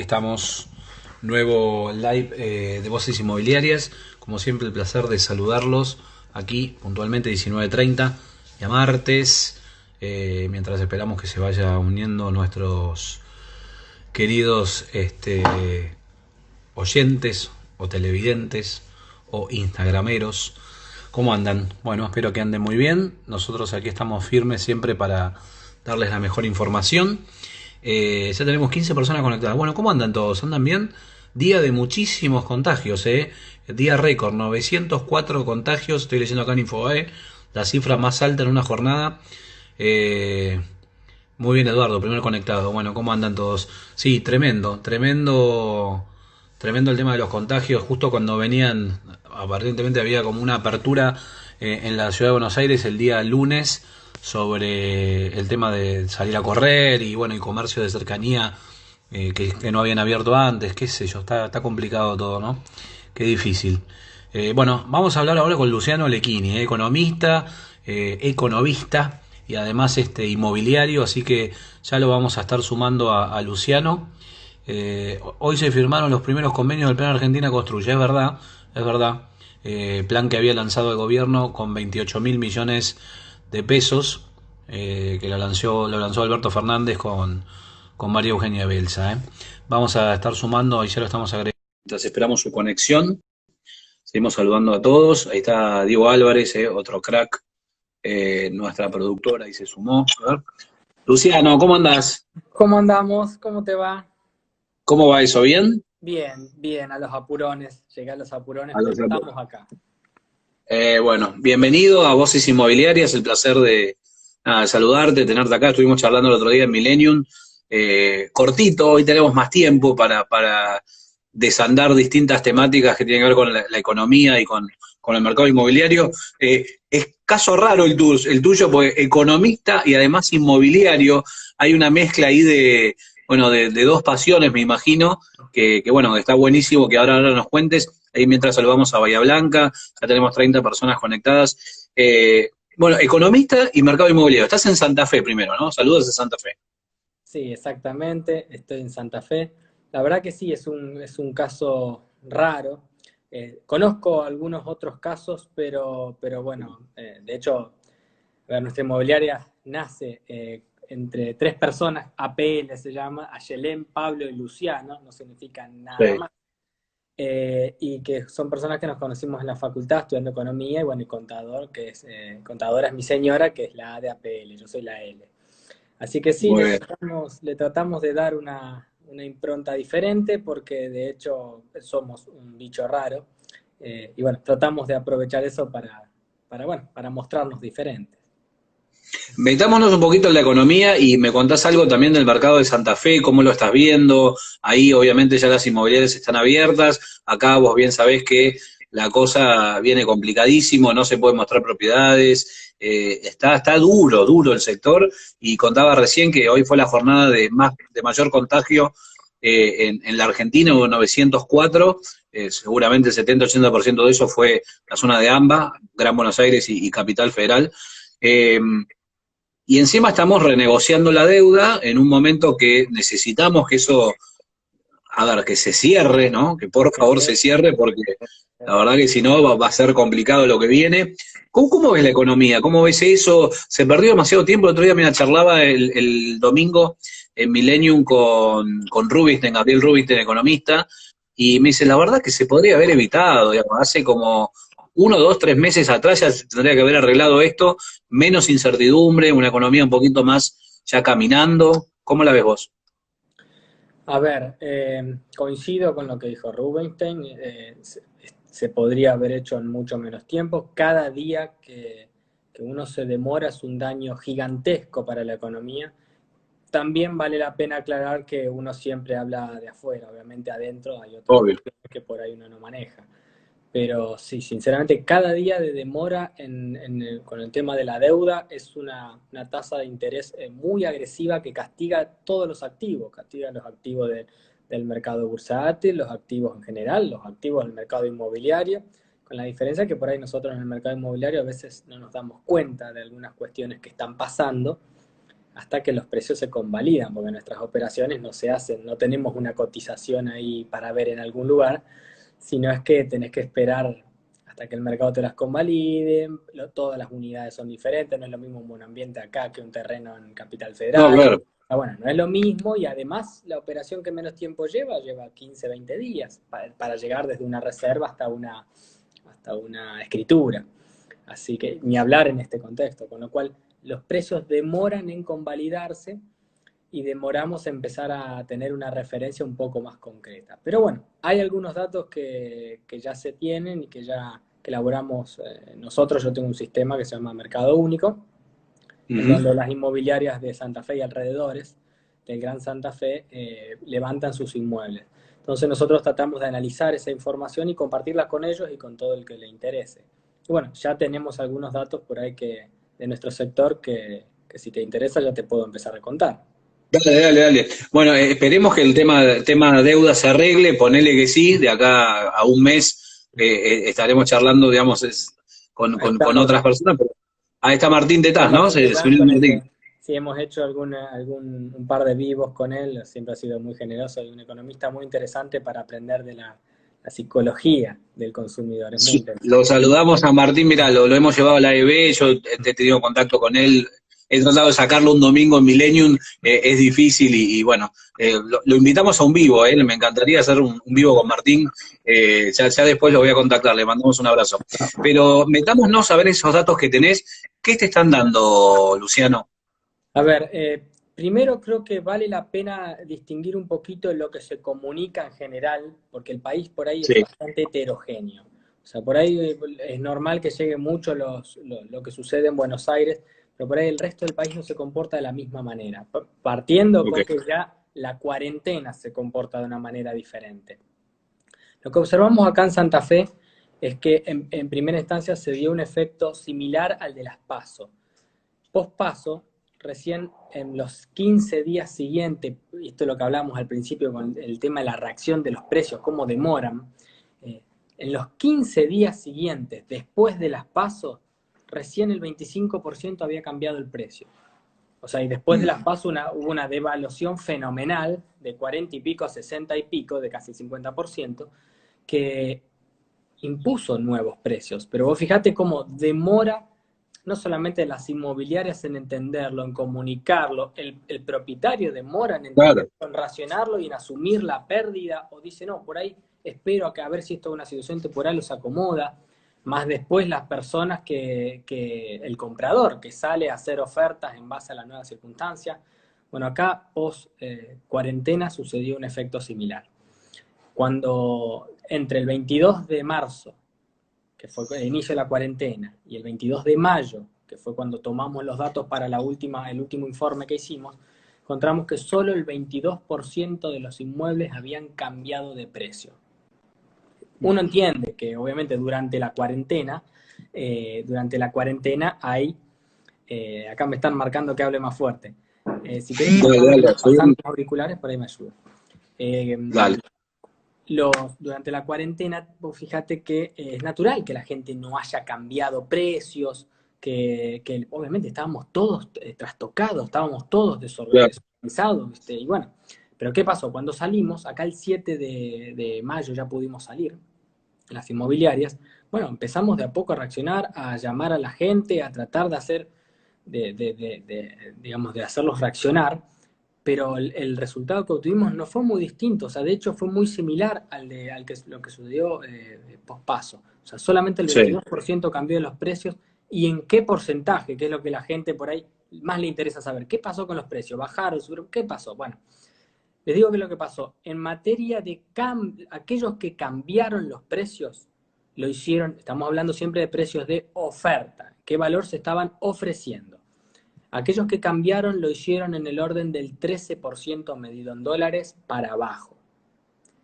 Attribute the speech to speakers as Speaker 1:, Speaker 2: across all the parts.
Speaker 1: Estamos nuevo live de Voces Inmobiliarias. Como siempre, el placer de saludarlos aquí puntualmente 19:30 y a martes, mientras esperamos que se vaya uniendo nuestros queridos oyentes o televidentes o instagrameros. ¿Cómo andan? Bueno, espero que anden muy bien. Nosotros aquí estamos firmes siempre para darles la mejor información. Ya tenemos 15 personas conectadas. Bueno, ¿cómo andan todos? ¿Andan bien? Día de muchísimos contagios, ¿eh? Día récord, 904 contagios. Estoy leyendo acá en Infobae, la cifra más alta en una jornada. Eh, Muy bien, Eduardo, primer conectado. Bueno, ¿cómo andan todos? Sí, tremendo, tremendo, tremendo el tema de los contagios. Justo cuando venían, aparentemente había como una apertura en la ciudad de Buenos Aires el día lunes sobre el tema de salir a correr y bueno, y comercio de cercanía que no habían abierto antes, qué sé yo, está complicado todo, ¿no? Qué difícil. Bueno, vamos a hablar ahora con Luciano Lecchini, economista, economista y además inmobiliario, así que ya lo vamos a estar sumando a Luciano. Hoy se firmaron los primeros convenios del Plan Argentina Construye, es verdad, es verdad. Plan que había lanzado el gobierno con 28.000 millones de pesos, que lo lanzó Alberto Fernández con María Eugenia Belsa. Vamos a estar sumando, y ya lo estamos agregando. Mientras esperamos su conexión, seguimos saludando a todos. Ahí está Diego Álvarez, otro crack, nuestra productora, y se sumó. A ver. Luciano, ¿cómo andás?
Speaker 2: ¿Cómo andamos? ¿Cómo te va?
Speaker 1: ¿Cómo va eso? ¿Bien?
Speaker 2: Bien, bien, a los apurones. Llegué a los apurones,
Speaker 1: A
Speaker 2: pero
Speaker 1: los
Speaker 2: estamos acá.
Speaker 1: Bueno, bienvenido a Voces Inmobiliarias, el placer de nada, de saludarte, tenerte acá. Estuvimos charlando el otro día en Millennium. Cortito, hoy tenemos más tiempo para desandar distintas temáticas que tienen que ver con la economía y con el mercado inmobiliario. Es caso raro el tuyo, porque economista y además inmobiliario, hay una mezcla ahí bueno, de dos pasiones, me imagino, que bueno, está buenísimo que ahora nos cuentes. Ahí mientras saludamos a Bahía Blanca, ya tenemos 30 personas conectadas. Bueno, economista y mercado inmobiliario. Estás en Santa Fe primero, ¿no? Saludos de Santa Fe.
Speaker 2: Sí, exactamente. Estoy en Santa Fe. La verdad que sí, es un caso raro. Conozco algunos otros casos, pero bueno, de hecho, a ver, nuestra inmobiliaria nace entre tres personas, APL se llama, Ayelén, Pablo y Luciano, no significa nada
Speaker 1: Sí.
Speaker 2: más. Y que son personas que nos conocimos en la facultad estudiando economía y bueno, y contador, contadora es mi señora, que es la A de APL, yo soy la L. Así que sí,
Speaker 1: Muy
Speaker 2: le
Speaker 1: bien.
Speaker 2: tratamos, le tratamos de dar una impronta diferente porque de hecho somos un bicho raro y bueno, tratamos de aprovechar eso bueno, para mostrarnos diferentes.
Speaker 1: Metámonos un poquito en la economía y me contás algo también del mercado de Santa Fe, cómo lo estás viendo. Ahí obviamente ya las inmobiliarias están abiertas. Acá vos bien sabés que la cosa viene complicadísimo, no se pueden mostrar propiedades. Está duro, duro el sector. Y contaba recién que hoy fue la jornada de mayor contagio en la Argentina, hubo 904. Seguramente el 70-80% de eso fue la zona de AMBA, Gran Buenos Aires y Capital Federal. Eh, y encima estamos renegociando la deuda en un momento que necesitamos que eso, a ver, que se cierre, ¿no? Que por favor se cierre, porque la verdad que si no va a ser complicado lo que viene. ¿Cómo ves la economía? ¿Cómo ves eso? Se perdió demasiado tiempo. El otro día me charlaba el domingo en Millennium con Rubinstein, Gabriel Rubinstein, economista, y me dice, la verdad que se podría haber evitado, digamos, hace como 1, 2, 3 meses atrás ya se tendría que haber arreglado esto, menos incertidumbre, una economía un poquito más ya caminando. ¿Cómo la ves vos?
Speaker 2: A ver, coincido con lo que dijo Rubinstein, se podría haber hecho en mucho menos tiempo. Cada día que uno se demora es un daño gigantesco para la economía. También vale la pena aclarar que uno siempre habla de afuera, obviamente adentro hay otras
Speaker 1: Obvio.
Speaker 2: cuestiones que por ahí uno no maneja. Pero sí, sinceramente, cada día de demora con el tema de la deuda es una tasa de interés muy agresiva que castiga todos los activos, castiga los activos del mercado bursátil, los activos en general, los activos del mercado inmobiliario, con la diferencia que por ahí nosotros en el mercado inmobiliario a veces no nos damos cuenta de algunas cuestiones que están pasando hasta que los precios se convalidan, porque nuestras operaciones no se hacen, no tenemos una cotización ahí para ver en algún lugar, sino es que tenés que esperar hasta que el mercado te las convalide, todas las unidades son diferentes, no es lo mismo un buen ambiente acá que un terreno en Capital
Speaker 1: No,
Speaker 2: Federal.
Speaker 1: claro.
Speaker 2: Bueno, no es lo mismo y además la operación que menos tiempo lleva 15, 20 días para llegar desde una reserva hasta una escritura. Así que ni hablar en este contexto, con lo cual los precios demoran en convalidarse y demoramos en empezar a tener una referencia un poco más concreta. Pero bueno, hay algunos datos que ya se tienen y que elaboramos nosotros. Yo tengo un sistema que se llama Mercado Único, en donde las inmobiliarias de Santa Fe y alrededores del Gran Santa Fe levantan sus inmuebles. Entonces nosotros tratamos de analizar esa información y compartirla con ellos y con todo el que le interese. Y bueno, ya tenemos algunos datos por ahí de nuestro sector que si te interesa ya te puedo empezar a contar.
Speaker 1: Dale, dale, dale. Bueno, esperemos que el tema deuda se arregle, ponele que sí, de acá a un mes estaremos charlando, digamos, con otras personas, pero ahí está Martín Tetaz, ¿no? Se unió
Speaker 2: Con el
Speaker 1: Martín.
Speaker 2: que sí hemos hecho un par de vivos con él, siempre ha sido muy generoso y un economista muy interesante para aprender de la psicología del consumidor, es muy
Speaker 1: Sí,
Speaker 2: interesante.
Speaker 1: lo saludamos a Martín, mirá, lo hemos llevado a la EB, yo he tenido contacto con él, he tratado de sacarlo un domingo en Millennium, es difícil y bueno, lo invitamos a un vivo, me encantaría hacer un vivo con Martín, ya después lo voy a contactar, le mandamos un abrazo. Pero metámonos a ver esos datos que tenés, ¿qué te están dando, Luciano?
Speaker 2: A ver, primero creo que vale la pena distinguir un poquito lo que se comunica en general, porque el país por ahí es
Speaker 1: Sí,
Speaker 2: bastante heterogéneo. O sea, por ahí es normal que llegue mucho lo que sucede en Buenos Aires, pero por ahí el resto del país no se comporta de la misma manera, partiendo
Speaker 1: ok.
Speaker 2: con que ya la cuarentena se comporta de una manera diferente. Lo que observamos acá en Santa Fe es que en primera instancia se dio un efecto similar al de las PASO. Post-paso, recién en los 15 días siguientes, y esto es lo que hablamos al principio con el tema de la reacción de los precios, cómo demoran, en los 15 días siguientes, después de las pasos, recién el 25% había cambiado el precio. O sea, y después de las pasos hubo una devaluación fenomenal de 40 y pico a 60 y pico, de casi 50%, que impuso nuevos precios. Pero vos fijate cómo demora no solamente las inmobiliarias en entenderlo, en comunicarlo, el propietario demora en
Speaker 1: Claro.
Speaker 2: entenderlo, en racionarlo y en asumir la pérdida, o dice, no, por ahí espero a ver si esto es una situación temporal o se acomoda, más después las personas que el comprador, que sale a hacer ofertas en base a la nueva circunstancia. Bueno, acá post cuarentena sucedió un efecto similar. Cuando entre el 22 de marzo que fue el inicio de la cuarentena, y el 22 de mayo, que fue cuando tomamos los datos para el último informe que hicimos, encontramos que solo el 22% de los inmuebles habían cambiado de precio. Uno entiende que obviamente durante la cuarentena hay, acá me están marcando que hable más fuerte, si querés
Speaker 1: Dale, dale,
Speaker 2: pasar los auriculares, por ahí me ayuda.
Speaker 1: dale.
Speaker 2: Durante la cuarentena, vos fíjate que es natural que la gente no haya cambiado precios, que obviamente estábamos todos trastocados, estábamos todos
Speaker 1: Claro.
Speaker 2: desorganizados, ¿viste? Y bueno, pero ¿qué pasó? Cuando salimos, acá el 7 de mayo ya pudimos salir, las inmobiliarias, bueno, empezamos de a poco a reaccionar, a llamar a la gente, a tratar de hacer, digamos, de hacerlos reaccionar, pero el resultado que obtuvimos no fue muy distinto, o sea, de hecho fue muy similar lo que sucedió pospaso. O sea, solamente el
Speaker 1: Sí.
Speaker 2: 22% cambió de los precios y en qué porcentaje, que es lo que la gente por ahí más le interesa saber. ¿Qué pasó con los precios? ¿Bajaron? ¿Subieron? ¿Qué pasó? Bueno, les digo que lo que pasó. En materia de aquellos que cambiaron los precios, lo hicieron, estamos hablando siempre de precios de oferta, qué valor se estaban ofreciendo. Aquellos que cambiaron lo hicieron en el orden del 13% medido en dólares para abajo.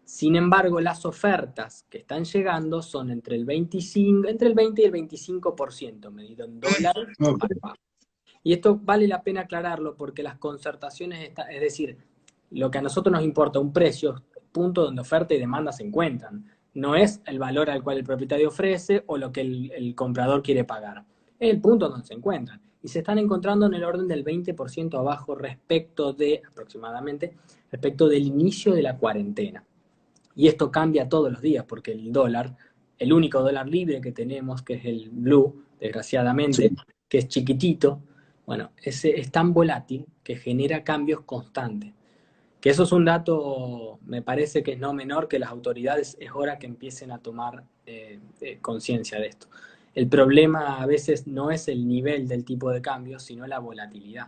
Speaker 2: Sin embargo, las ofertas que están llegando son entre el 20 y el 25% medido en dólares para
Speaker 1: Okay.
Speaker 2: abajo. Y esto vale la pena aclararlo porque las concertaciones, es decir, lo que a nosotros nos importa, un precio, punto donde oferta y demanda se encuentran. No es el valor al cual el propietario ofrece o lo que el comprador quiere pagar. Es el punto donde se encuentran. y se están encontrando en el orden del 20% abajo aproximadamente, respecto del inicio de la cuarentena. Y esto cambia todos los días, porque el dólar, el único dólar libre que tenemos, que es el blue, desgraciadamente,
Speaker 1: Sí,
Speaker 2: que es chiquitito, bueno, ese es tan volátil que genera cambios constantes. Que eso es un dato, me parece que es no menor, que las autoridades es hora que empiecen a tomar conciencia de esto. El problema a veces no es el nivel del tipo de cambio, sino la volatilidad.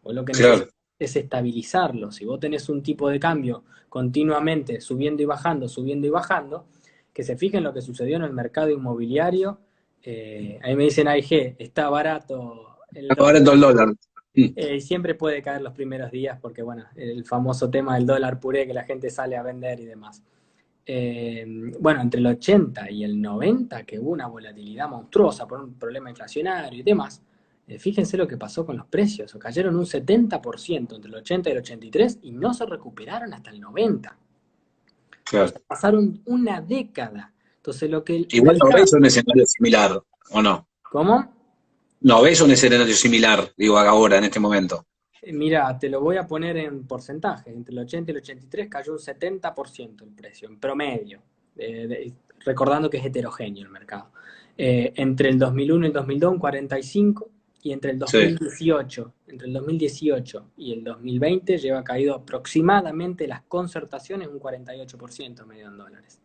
Speaker 2: Vos lo que
Speaker 1: claro.
Speaker 2: necesitas es estabilizarlo. Si vos tenés un tipo de cambio continuamente subiendo y bajando, que se fijen lo que sucedió en el mercado inmobiliario. Ahí me dicen, AIG, está barato el
Speaker 1: Ahora
Speaker 2: dólar.
Speaker 1: todo el dólar. Mm,
Speaker 2: Siempre puede caer los primeros días porque, bueno, el famoso tema del dólar puré que la gente sale a vender y demás. Eh, bueno, entre el 80 y el 90, que hubo una volatilidad monstruosa por un problema inflacionario y demás, fíjense lo que pasó con los precios. Cayeron un 70% entre el 80 y el 83 y no se recuperaron hasta el 90. O
Speaker 1: claro.
Speaker 2: sea, pasaron una década. Entonces, lo que el
Speaker 1: Igual no
Speaker 2: mercado...
Speaker 1: ves un escenario similar, ¿o no?
Speaker 2: ¿Cómo?
Speaker 1: No ves un escenario similar, digo, ahora, en este momento.
Speaker 2: Mira, te lo voy a poner en porcentaje. Entre el 80 y el 83 cayó un 70% el precio, en promedio, recordando que es heterogéneo el mercado. Entre el 2001 y el 2002 un 45%, y
Speaker 1: Sí.
Speaker 2: entre el 2018 y el 2020 lleva caído aproximadamente las concertaciones un 48% medio en dólares.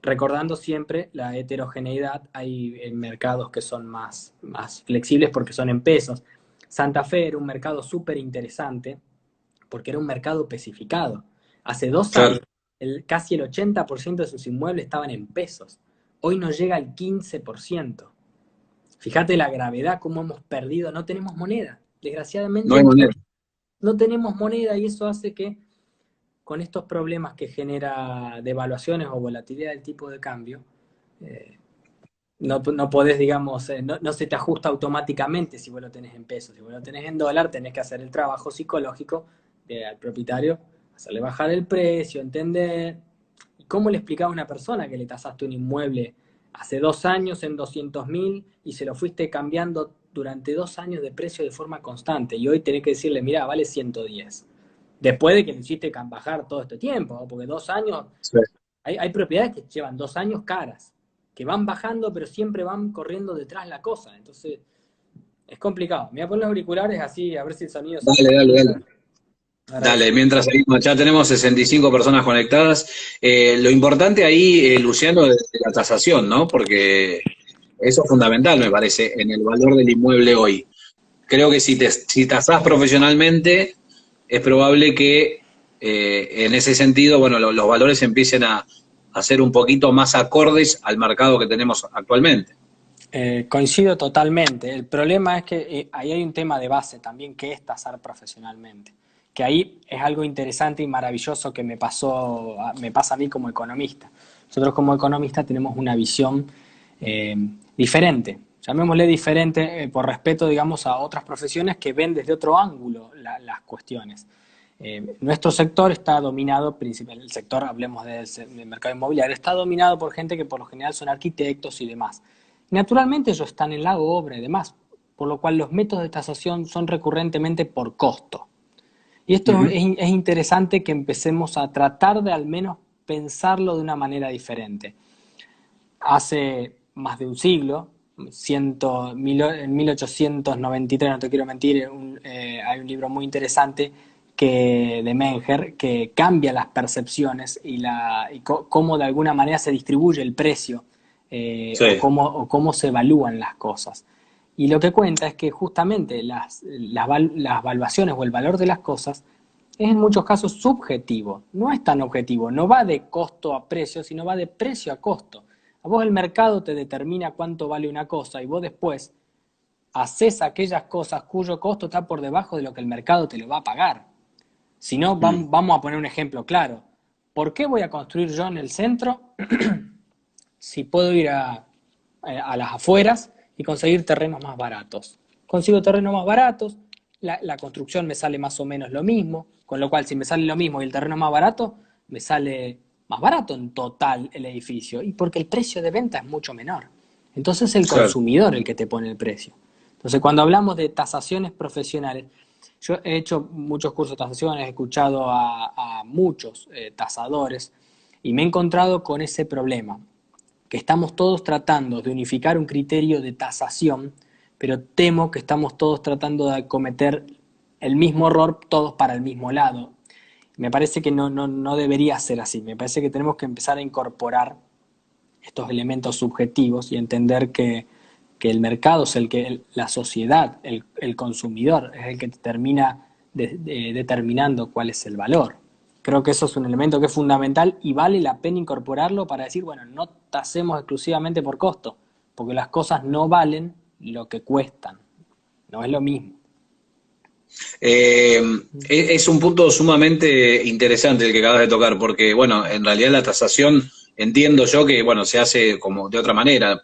Speaker 2: Recordando siempre la heterogeneidad, hay mercados que son más flexibles porque son en pesos. Santa Fe era un mercado súper interesante porque era un mercado especificado. Hace 2 años,
Speaker 1: Claro.
Speaker 2: casi el 80% de sus inmuebles estaban en pesos. Hoy nos llega al 15%. Fíjate la gravedad, cómo hemos perdido, no tenemos moneda.
Speaker 1: No
Speaker 2: Desgraciadamente
Speaker 1: hay moneda.
Speaker 2: no tenemos moneda y eso hace que con estos problemas que genera devaluaciones o volatilidad del tipo de cambio, eh, no podés, digamos, no se te ajusta automáticamente si vos lo tenés en pesos. Si vos lo tenés en dólar, tenés que hacer el trabajo psicológico al propietario, hacerle bajar el precio, entender. ¿Y cómo le explicás a una persona que le tasaste un inmueble hace 2 años en 200.000 y se lo fuiste cambiando durante 2 años de precio de forma constante? Y hoy tenés que decirle, mira, vale 110. Después de que lo hiciste bajar todo este tiempo, ¿no? Porque 2 años,
Speaker 1: Sí.
Speaker 2: hay propiedades que llevan 2 años caras, que van bajando, pero siempre van corriendo detrás la cosa. Entonces, es complicado. Me voy a poner los auriculares así, a ver si el sonido se
Speaker 1: Dale,
Speaker 2: mejora.
Speaker 1: dale, dale.
Speaker 2: Ahora sí.
Speaker 1: Dale, mientras ahí ya tenemos 65 personas conectadas. Lo importante ahí, Luciano, es la tasación, ¿no? Porque eso es fundamental, me parece, en el valor del inmueble hoy. Creo que si tasás profesionalmente, es probable que en ese sentido, bueno, los valores empiecen a ser un poquito más acordes al mercado que tenemos actualmente.
Speaker 2: Coincido totalmente. El problema es que ahí hay un tema de base también que es tasar profesionalmente. Que ahí es algo interesante y maravilloso que me pasa a mí como economista. Nosotros como economistas tenemos una visión eh, diferente. Llamémosle diferente por respeto, digamos, a otras profesiones que ven desde otro ángulo las cuestiones. Nuestro sector está dominado, el sector, hablemos del mercado inmobiliario, está dominado por gente que por lo general son arquitectos y demás. Naturalmente ellos están en la obra y demás, por lo cual los métodos de tasación son recurrentemente por costo. Y esto
Speaker 1: Ujú.
Speaker 2: es interesante que empecemos a tratar de al menos pensarlo de una manera diferente. Hace más de un siglo, en 1893, no te quiero mentir, hay un libro muy interesante de Menger que cambia las percepciones y cómo de alguna manera se distribuye el precio
Speaker 1: Sí,
Speaker 2: o cómo se evalúan las cosas. Y lo que cuenta es que justamente las valuaciones o el valor de las cosas es en muchos casos subjetivo, no es tan objetivo, no va de costo a precio, sino va de precio a costo. A vos el mercado te determina cuánto vale una cosa y vos después haces aquellas cosas cuyo costo está por debajo de lo que el mercado te lo va a pagar. Si no,
Speaker 1: mm,
Speaker 2: vamos a poner un ejemplo claro. ¿Por qué voy a construir yo en el centro si puedo ir a las afueras y conseguir terrenos más baratos? Consigo terrenos más baratos, la construcción me sale más o menos lo mismo, con lo cual si me sale lo mismo y el terreno es más barato, me sale más barato en total el edificio, y porque el precio de venta es mucho menor. Entonces es el
Speaker 1: claro.
Speaker 2: consumidor el que te pone el precio. Entonces, cuando hablamos de tasaciones profesionales, yo he hecho muchos cursos de tasaciones, he escuchado a muchos tasadores y me he encontrado con ese problema, que estamos todos tratando de unificar un criterio de tasación, pero temo que estamos todos tratando de cometer el mismo error, todos para el mismo lado. Me parece que no debería ser así, me parece que tenemos que empezar a incorporar estos elementos subjetivos y entender que el mercado es el que, la sociedad, el consumidor, es el que termina determinando cuál es el valor. Creo que eso es un elemento que es fundamental y vale la pena incorporarlo para decir, bueno, no tasemos exclusivamente por costo, porque las cosas no valen lo que cuestan, no es lo mismo.
Speaker 1: Es un punto sumamente interesante el que acabas de tocar, porque, bueno, en realidad la tasación entiendo yo que, bueno, se hace como de otra manera.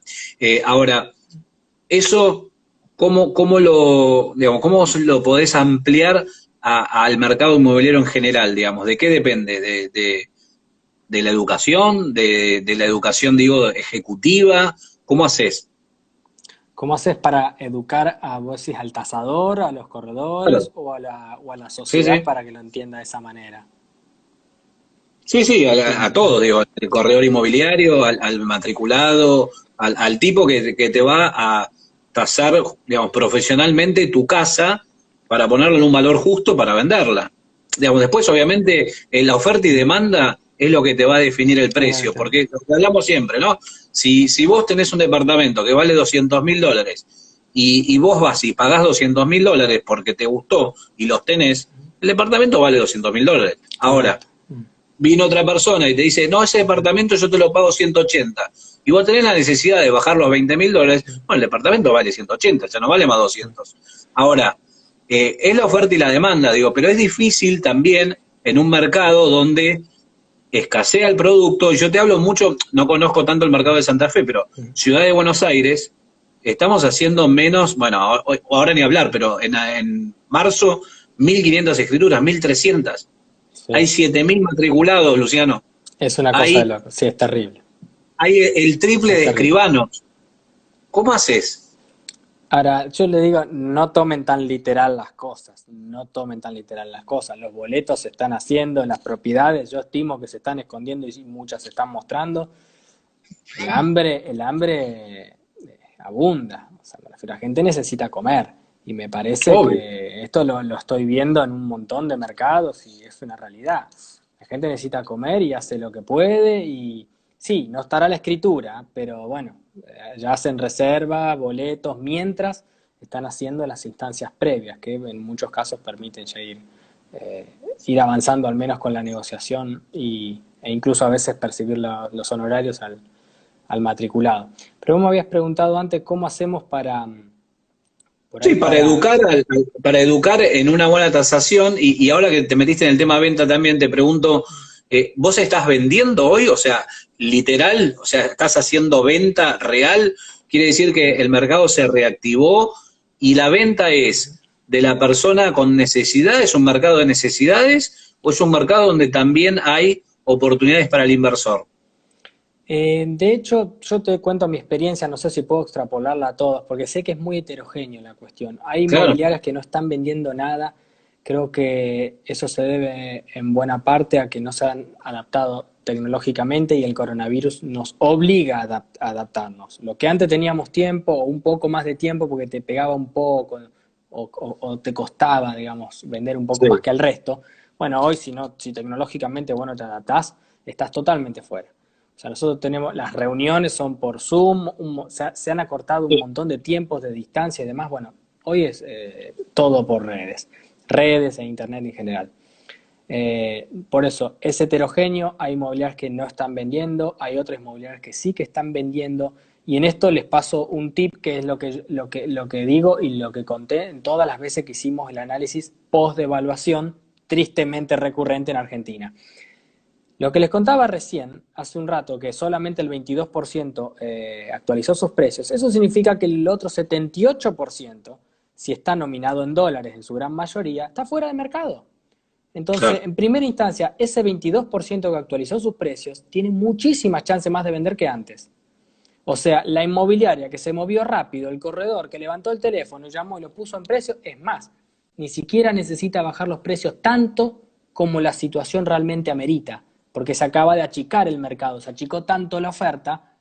Speaker 1: Ahora, eso, ¿cómo lo, digamos, cómo lo podés ampliar al mercado inmobiliario en general, digamos? ¿De qué depende? ¿De la educación? ¿De la educación, digo, ejecutiva? ¿Cómo haces?
Speaker 2: ¿Cómo haces para educar a vos decís, al tasador, a los corredores
Speaker 1: Claro.
Speaker 2: o a la
Speaker 1: Sí,
Speaker 2: sociedad
Speaker 1: sí.
Speaker 2: para que lo entienda de esa manera?
Speaker 1: Sí, sí, a
Speaker 2: Entiendo.
Speaker 1: todo, digo, al corredor inmobiliario, al matriculado, al tipo que te va a tasar, digamos, profesionalmente tu casa para ponerla en un valor justo para venderla. Digamos, después, obviamente, la oferta y demanda es lo que te va a definir el precio,
Speaker 2: Totalmente.
Speaker 1: porque lo que hablamos siempre, ¿no? Si vos tenés un departamento que vale $200.000 y vos vas y pagás $200.000 porque te gustó y los tenés, el departamento vale $200.000. Ahora,
Speaker 2: Correcto.
Speaker 1: vino otra persona y te dice, no, ese departamento yo te lo pago 180, y vos tenés la necesidad de bajar los $20.000, bueno, el departamento vale 180, ya no vale más 200. Ahora, es la oferta y la demanda, digo, pero es difícil también en un mercado donde escasea el producto, y yo te hablo mucho, no conozco tanto el mercado de Santa Fe, pero Ciudad de Buenos Aires, estamos haciendo menos, bueno, ahora ni hablar, pero en marzo, 1.500 escrituras, 1.300. Hay
Speaker 2: Sí.
Speaker 1: 7.000 matriculados, Luciano.
Speaker 2: Es una cosa de
Speaker 1: Hay,
Speaker 2: loco. Sí, es terrible.
Speaker 1: hay el triple
Speaker 2: Es
Speaker 1: de
Speaker 2: terrible.
Speaker 1: escribanos. ¿Cómo haces?
Speaker 2: Ahora, yo le digo, no tomen tan literal las cosas, no tomen tan literal las cosas. Los boletos se están haciendo, las propiedades, yo estimo que se están escondiendo y sí, muchas se están mostrando. El hambre abunda, o sea, me refiero, la gente necesita comer y me parece
Speaker 1: Obvio.
Speaker 2: que esto lo estoy viendo en un montón de mercados y es una realidad. La gente necesita comer y hace lo que puede y sí, no estará la escritura, pero bueno, ya hacen reserva, boletos, mientras están haciendo las instancias previas, que en muchos casos permiten ya eh, ir avanzando al menos con la negociación e incluso a veces percibir los honorarios al matriculado. Pero vos me habías preguntado antes cómo hacemos por
Speaker 1: Sí,
Speaker 2: ahí
Speaker 1: para
Speaker 2: para...
Speaker 1: educar, para educar en una buena tasación, y ahora que te metiste en el tema venta también, te pregunto, ¿vos estás vendiendo hoy? O sea, literal, o sea, ¿estás haciendo venta real? Quiere decir que el mercado se reactivó y la venta es de la persona con necesidad, ¿es un mercado de necesidades o es un mercado donde también hay oportunidades para el inversor?
Speaker 2: De hecho, yo te cuento mi experiencia, no sé si puedo extrapolarla a todos, porque sé que es muy heterogéneo la cuestión. Hay
Speaker 1: Claro,
Speaker 2: inmobiliarias que no están vendiendo nada, creo que eso se debe en buena parte a que no se han adaptado tecnológicamente y el coronavirus nos obliga a adaptarnos. Lo que antes teníamos tiempo o un poco más de tiempo porque te pegaba un poco o te costaba, digamos, vender un poco más
Speaker 1: sí.
Speaker 2: que el resto, bueno, hoy si tecnológicamente bueno te adaptás, estás totalmente fuera. O sea, nosotros tenemos, las reuniones son por Zoom, se han acortado un montón de tiempos de distancia y demás. Bueno, hoy es todo por redes e internet en general. Por eso, es heterogéneo, hay inmobiliarias que no están vendiendo, hay otras inmobiliarias que sí que están vendiendo, y en esto les paso un tip que es lo que digo y lo que conté en todas las veces que hicimos el análisis post-devaluación, tristemente recurrente en Argentina. Lo que les contaba recién, hace un rato, que solamente el 22% actualizó sus precios, eso significa que el otro 78%, si está nominado en dólares en su gran mayoría, está fuera de mercado. Entonces,
Speaker 1: Claro.
Speaker 2: en primera instancia, ese 22% que actualizó sus precios tiene muchísimas chances más de vender que antes. O sea, la inmobiliaria que se movió rápido, el corredor que levantó el teléfono, llamó y lo puso en precio, es más, ni siquiera necesita bajar los precios tanto como la situación realmente amerita, porque se acaba de achicar el mercado, se achicó tanto la oferta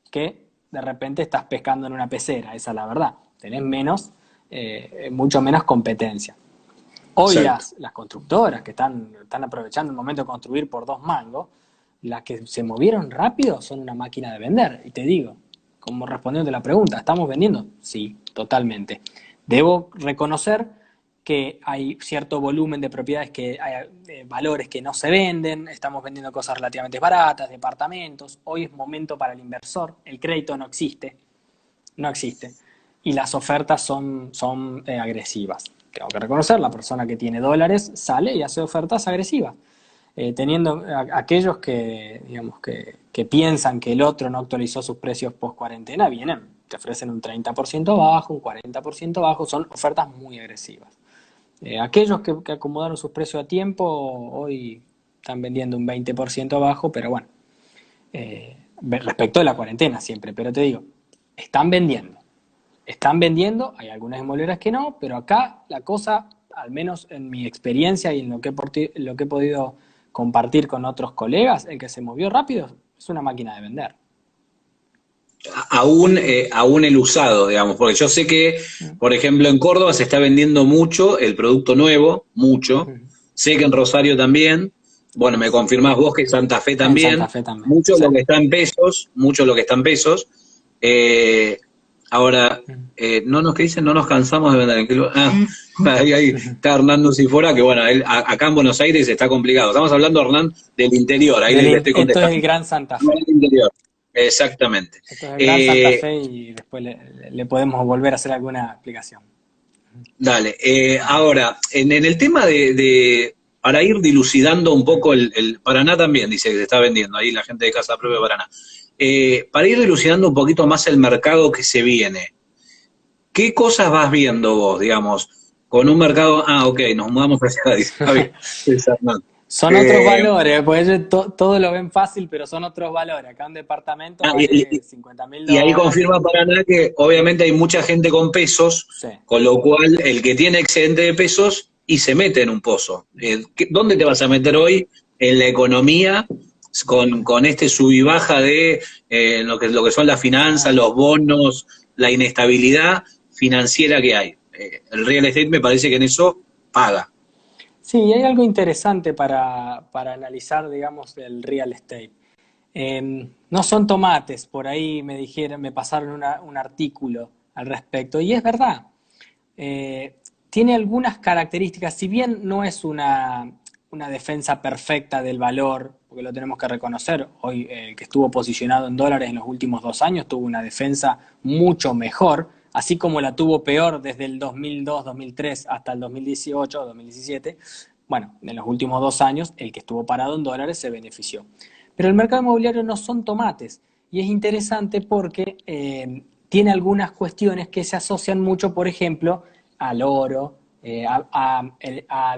Speaker 2: que de repente estás pescando en una pecera, esa es la verdad, tenés mucho menos competencia. Hoy las constructoras que están aprovechando el momento de construir por 2 mangos, las que se movieron rápido son una máquina de vender. Y te digo, como respondiendo a la pregunta, ¿estamos vendiendo? Sí, totalmente. Debo reconocer que hay cierto volumen de propiedades, que hay valores que no se venden, estamos vendiendo cosas relativamente baratas, departamentos. Hoy es momento para el inversor, el crédito no existe, y las ofertas son agresivas. Tengo que reconocer, la persona que tiene dólares sale y hace ofertas agresivas. Teniendo aquellos que, digamos, que piensan que el otro no actualizó sus precios post cuarentena, vienen, te ofrecen un 30% bajo, un 40% bajo, son ofertas muy agresivas. Aquellos que acomodaron sus precios a tiempo, hoy están vendiendo un 20% abajo, pero bueno, respecto de la cuarentena siempre, pero te digo, están vendiendo, hay algunas inmobiliarias que no, pero acá la cosa, al menos en mi experiencia y en lo que he podido compartir con otros colegas, el que se movió rápido es una máquina de vender.
Speaker 1: Aún el usado, digamos, porque yo sé que, por ejemplo, en Córdoba se está vendiendo mucho el producto nuevo, mucho. Sé que en Rosario también. Bueno, me confirmás vos que en Santa Fe también.
Speaker 2: En Santa Fe también.
Speaker 1: Mucho lo que está en pesos, Ahora, no nos, ¿qué dicen? No nos cansamos de vender. Ahí está Hernando Sifora, que bueno, él, acá en Buenos Aires está complicado. Estamos hablando, Hernán, del interior. Ahí le estoy contestando.
Speaker 2: Esto es el Gran Santa Fe.
Speaker 1: Del interior. Exactamente.
Speaker 2: Esto es el Gran Santa Fe y después le podemos volver a hacer alguna explicación.
Speaker 1: Dale. Ahora, en el tema para ir dilucidando un poco el Paraná también, dice que se está vendiendo, ahí la gente de Casa Propia Paraná. Para ir dilucidando un poquito más el mercado que se viene, ¿qué cosas vas viendo vos, digamos, con un mercado? Ok, nos mudamos hacia ahí.
Speaker 2: Son otros valores, porque ellos todo lo ven fácil, pero son otros valores. Acá un departamento vale $50.000.
Speaker 1: Y ahí confirma Paraná que obviamente hay mucha gente con pesos, sí. Con lo cual el que tiene excedente de pesos y se mete en un pozo. ¿Dónde te vas a meter hoy en la economía con este sub y baja de lo que son las finanzas, los bonos, la inestabilidad financiera que hay? El real estate me parece que en eso paga.
Speaker 2: Sí, hay algo interesante para analizar, digamos, del real estate. No son tomates, por ahí me pasaron un artículo al respecto, y es verdad. Tiene algunas características, si bien no es una defensa perfecta del valor, porque lo tenemos que reconocer, hoy el que estuvo posicionado en dólares en los últimos 2 años tuvo una defensa mucho mejor, así como la tuvo peor desde el 2002, 2003 hasta el 2018, 2017, bueno, en los últimos 2 años el que estuvo parado en dólares se benefició. Pero el mercado inmobiliario no son tomates, y es interesante porque tiene algunas cuestiones que se asocian mucho, por ejemplo, al oro,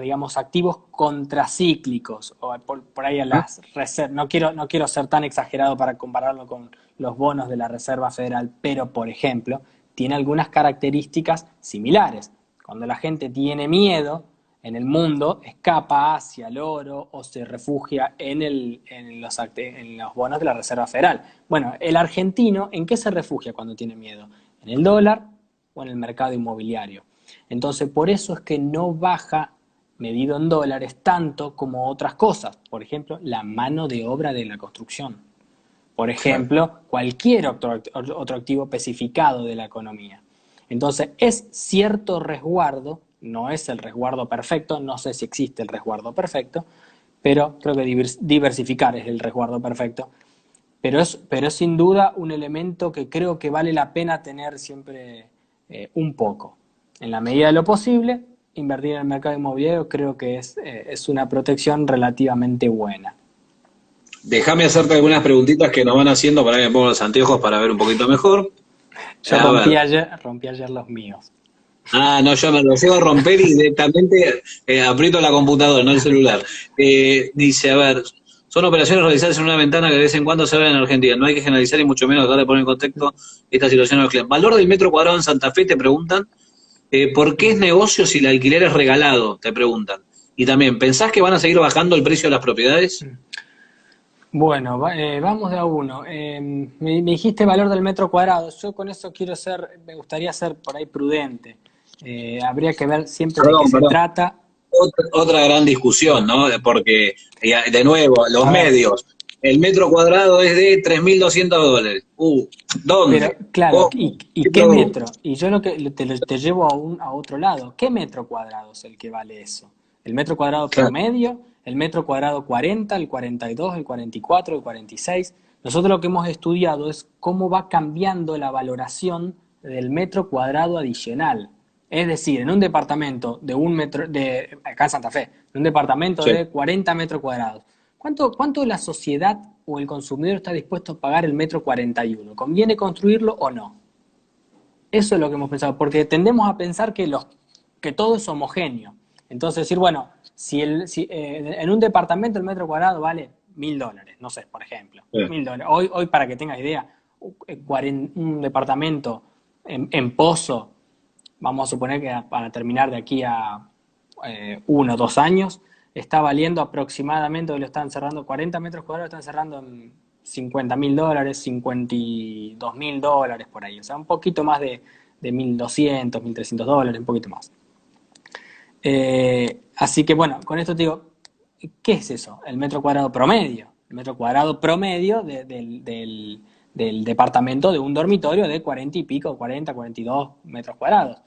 Speaker 2: digamos, activos contracíclicos, o por ahí a las reservas. No quiero ser tan exagerado para compararlo con los bonos de la Reserva Federal, pero, por ejemplo, tiene algunas características similares. Cuando la gente tiene miedo en el mundo, escapa hacia el oro o se refugia en los bonos de la Reserva Federal. Bueno, el argentino, ¿en qué se refugia cuando tiene miedo? ¿En el dólar o en el mercado inmobiliario? Entonces, por eso es que no baja, medido en dólares, tanto como otras cosas. Por ejemplo, la mano de obra de la construcción. Por ejemplo, cualquier otro activo especificado de la economía. Entonces, es cierto resguardo, no es el resguardo perfecto, no sé si existe el resguardo perfecto, pero creo que diversificar es el resguardo perfecto. Pero es sin duda un elemento que creo que vale la pena tener siempre un poco. En la medida de lo posible, invertir en el mercado inmobiliario creo que es una protección relativamente buena.
Speaker 1: Déjame hacerte algunas preguntitas que nos van haciendo para que me ponga los anteojos para ver un poquito mejor.
Speaker 2: Yo rompí ayer los míos.
Speaker 1: No, yo me los llevo a romper y directamente aprieto la computadora, no el celular. Dice, a ver, Son operaciones realizadas en una ventana que de vez en cuando se ven en Argentina. No hay que generalizar y mucho menos tratar de poner en contexto esta situación a los clientes. Valor del metro cuadrado en Santa Fe, te preguntan. ¿Por qué es negocio si el alquiler es regalado? Te preguntan. Y también, ¿pensás que van a seguir bajando el precio de las propiedades?
Speaker 2: Bueno, vamos de a uno. Me dijiste valor del metro cuadrado. Yo con eso me gustaría ser por ahí prudente. Habría que ver siempre de qué
Speaker 1: Perdón,
Speaker 2: se
Speaker 1: perdón.
Speaker 2: trata.
Speaker 1: Otra gran discusión, ¿no? Porque, de nuevo, los
Speaker 2: A ver,
Speaker 1: medios, el metro cuadrado es de $3.200.
Speaker 2: pero
Speaker 1: ¿Dónde?
Speaker 2: claro,
Speaker 1: ¿Cómo?
Speaker 2: ¿y
Speaker 1: ¿Qué
Speaker 2: qué
Speaker 1: producto?
Speaker 2: metro? Y yo te llevo a otro lado. ¿Qué metro cuadrado es el que vale eso? ¿El metro cuadrado
Speaker 1: Claro,
Speaker 2: promedio? ¿El metro cuadrado 40, el 42, el 44, el 46? Nosotros lo que hemos estudiado es cómo va cambiando la valoración del metro cuadrado adicional. Es decir, en un departamento de un metro, acá en Santa Fe, en un departamento
Speaker 1: sí.
Speaker 2: de 40 metros cuadrados, ¿cuánto la sociedad o el consumidor está dispuesto a pagar el metro 41? ¿Conviene construirlo o no? Eso es lo que hemos pensado, porque tendemos a pensar que todo es homogéneo. Entonces decir, bueno, si en un departamento el metro cuadrado vale $1.000, no sé, por ejemplo,
Speaker 1: Sí.
Speaker 2: $1.000. Hoy, para que tengas idea, un departamento en Pozo, vamos a suponer que para terminar de aquí a 1 o 2 años, está valiendo aproximadamente, hoy lo están cerrando 40 metros cuadrados, lo están cerrando en $50.000, $52.000 por ahí, o sea, un poquito más de 1.200, $1.300, un poquito más. Así que bueno, con esto te digo, ¿qué es eso? El metro cuadrado promedio. El metro cuadrado promedio del departamento de un dormitorio de 40 y pico, 40, 42 metros cuadrados.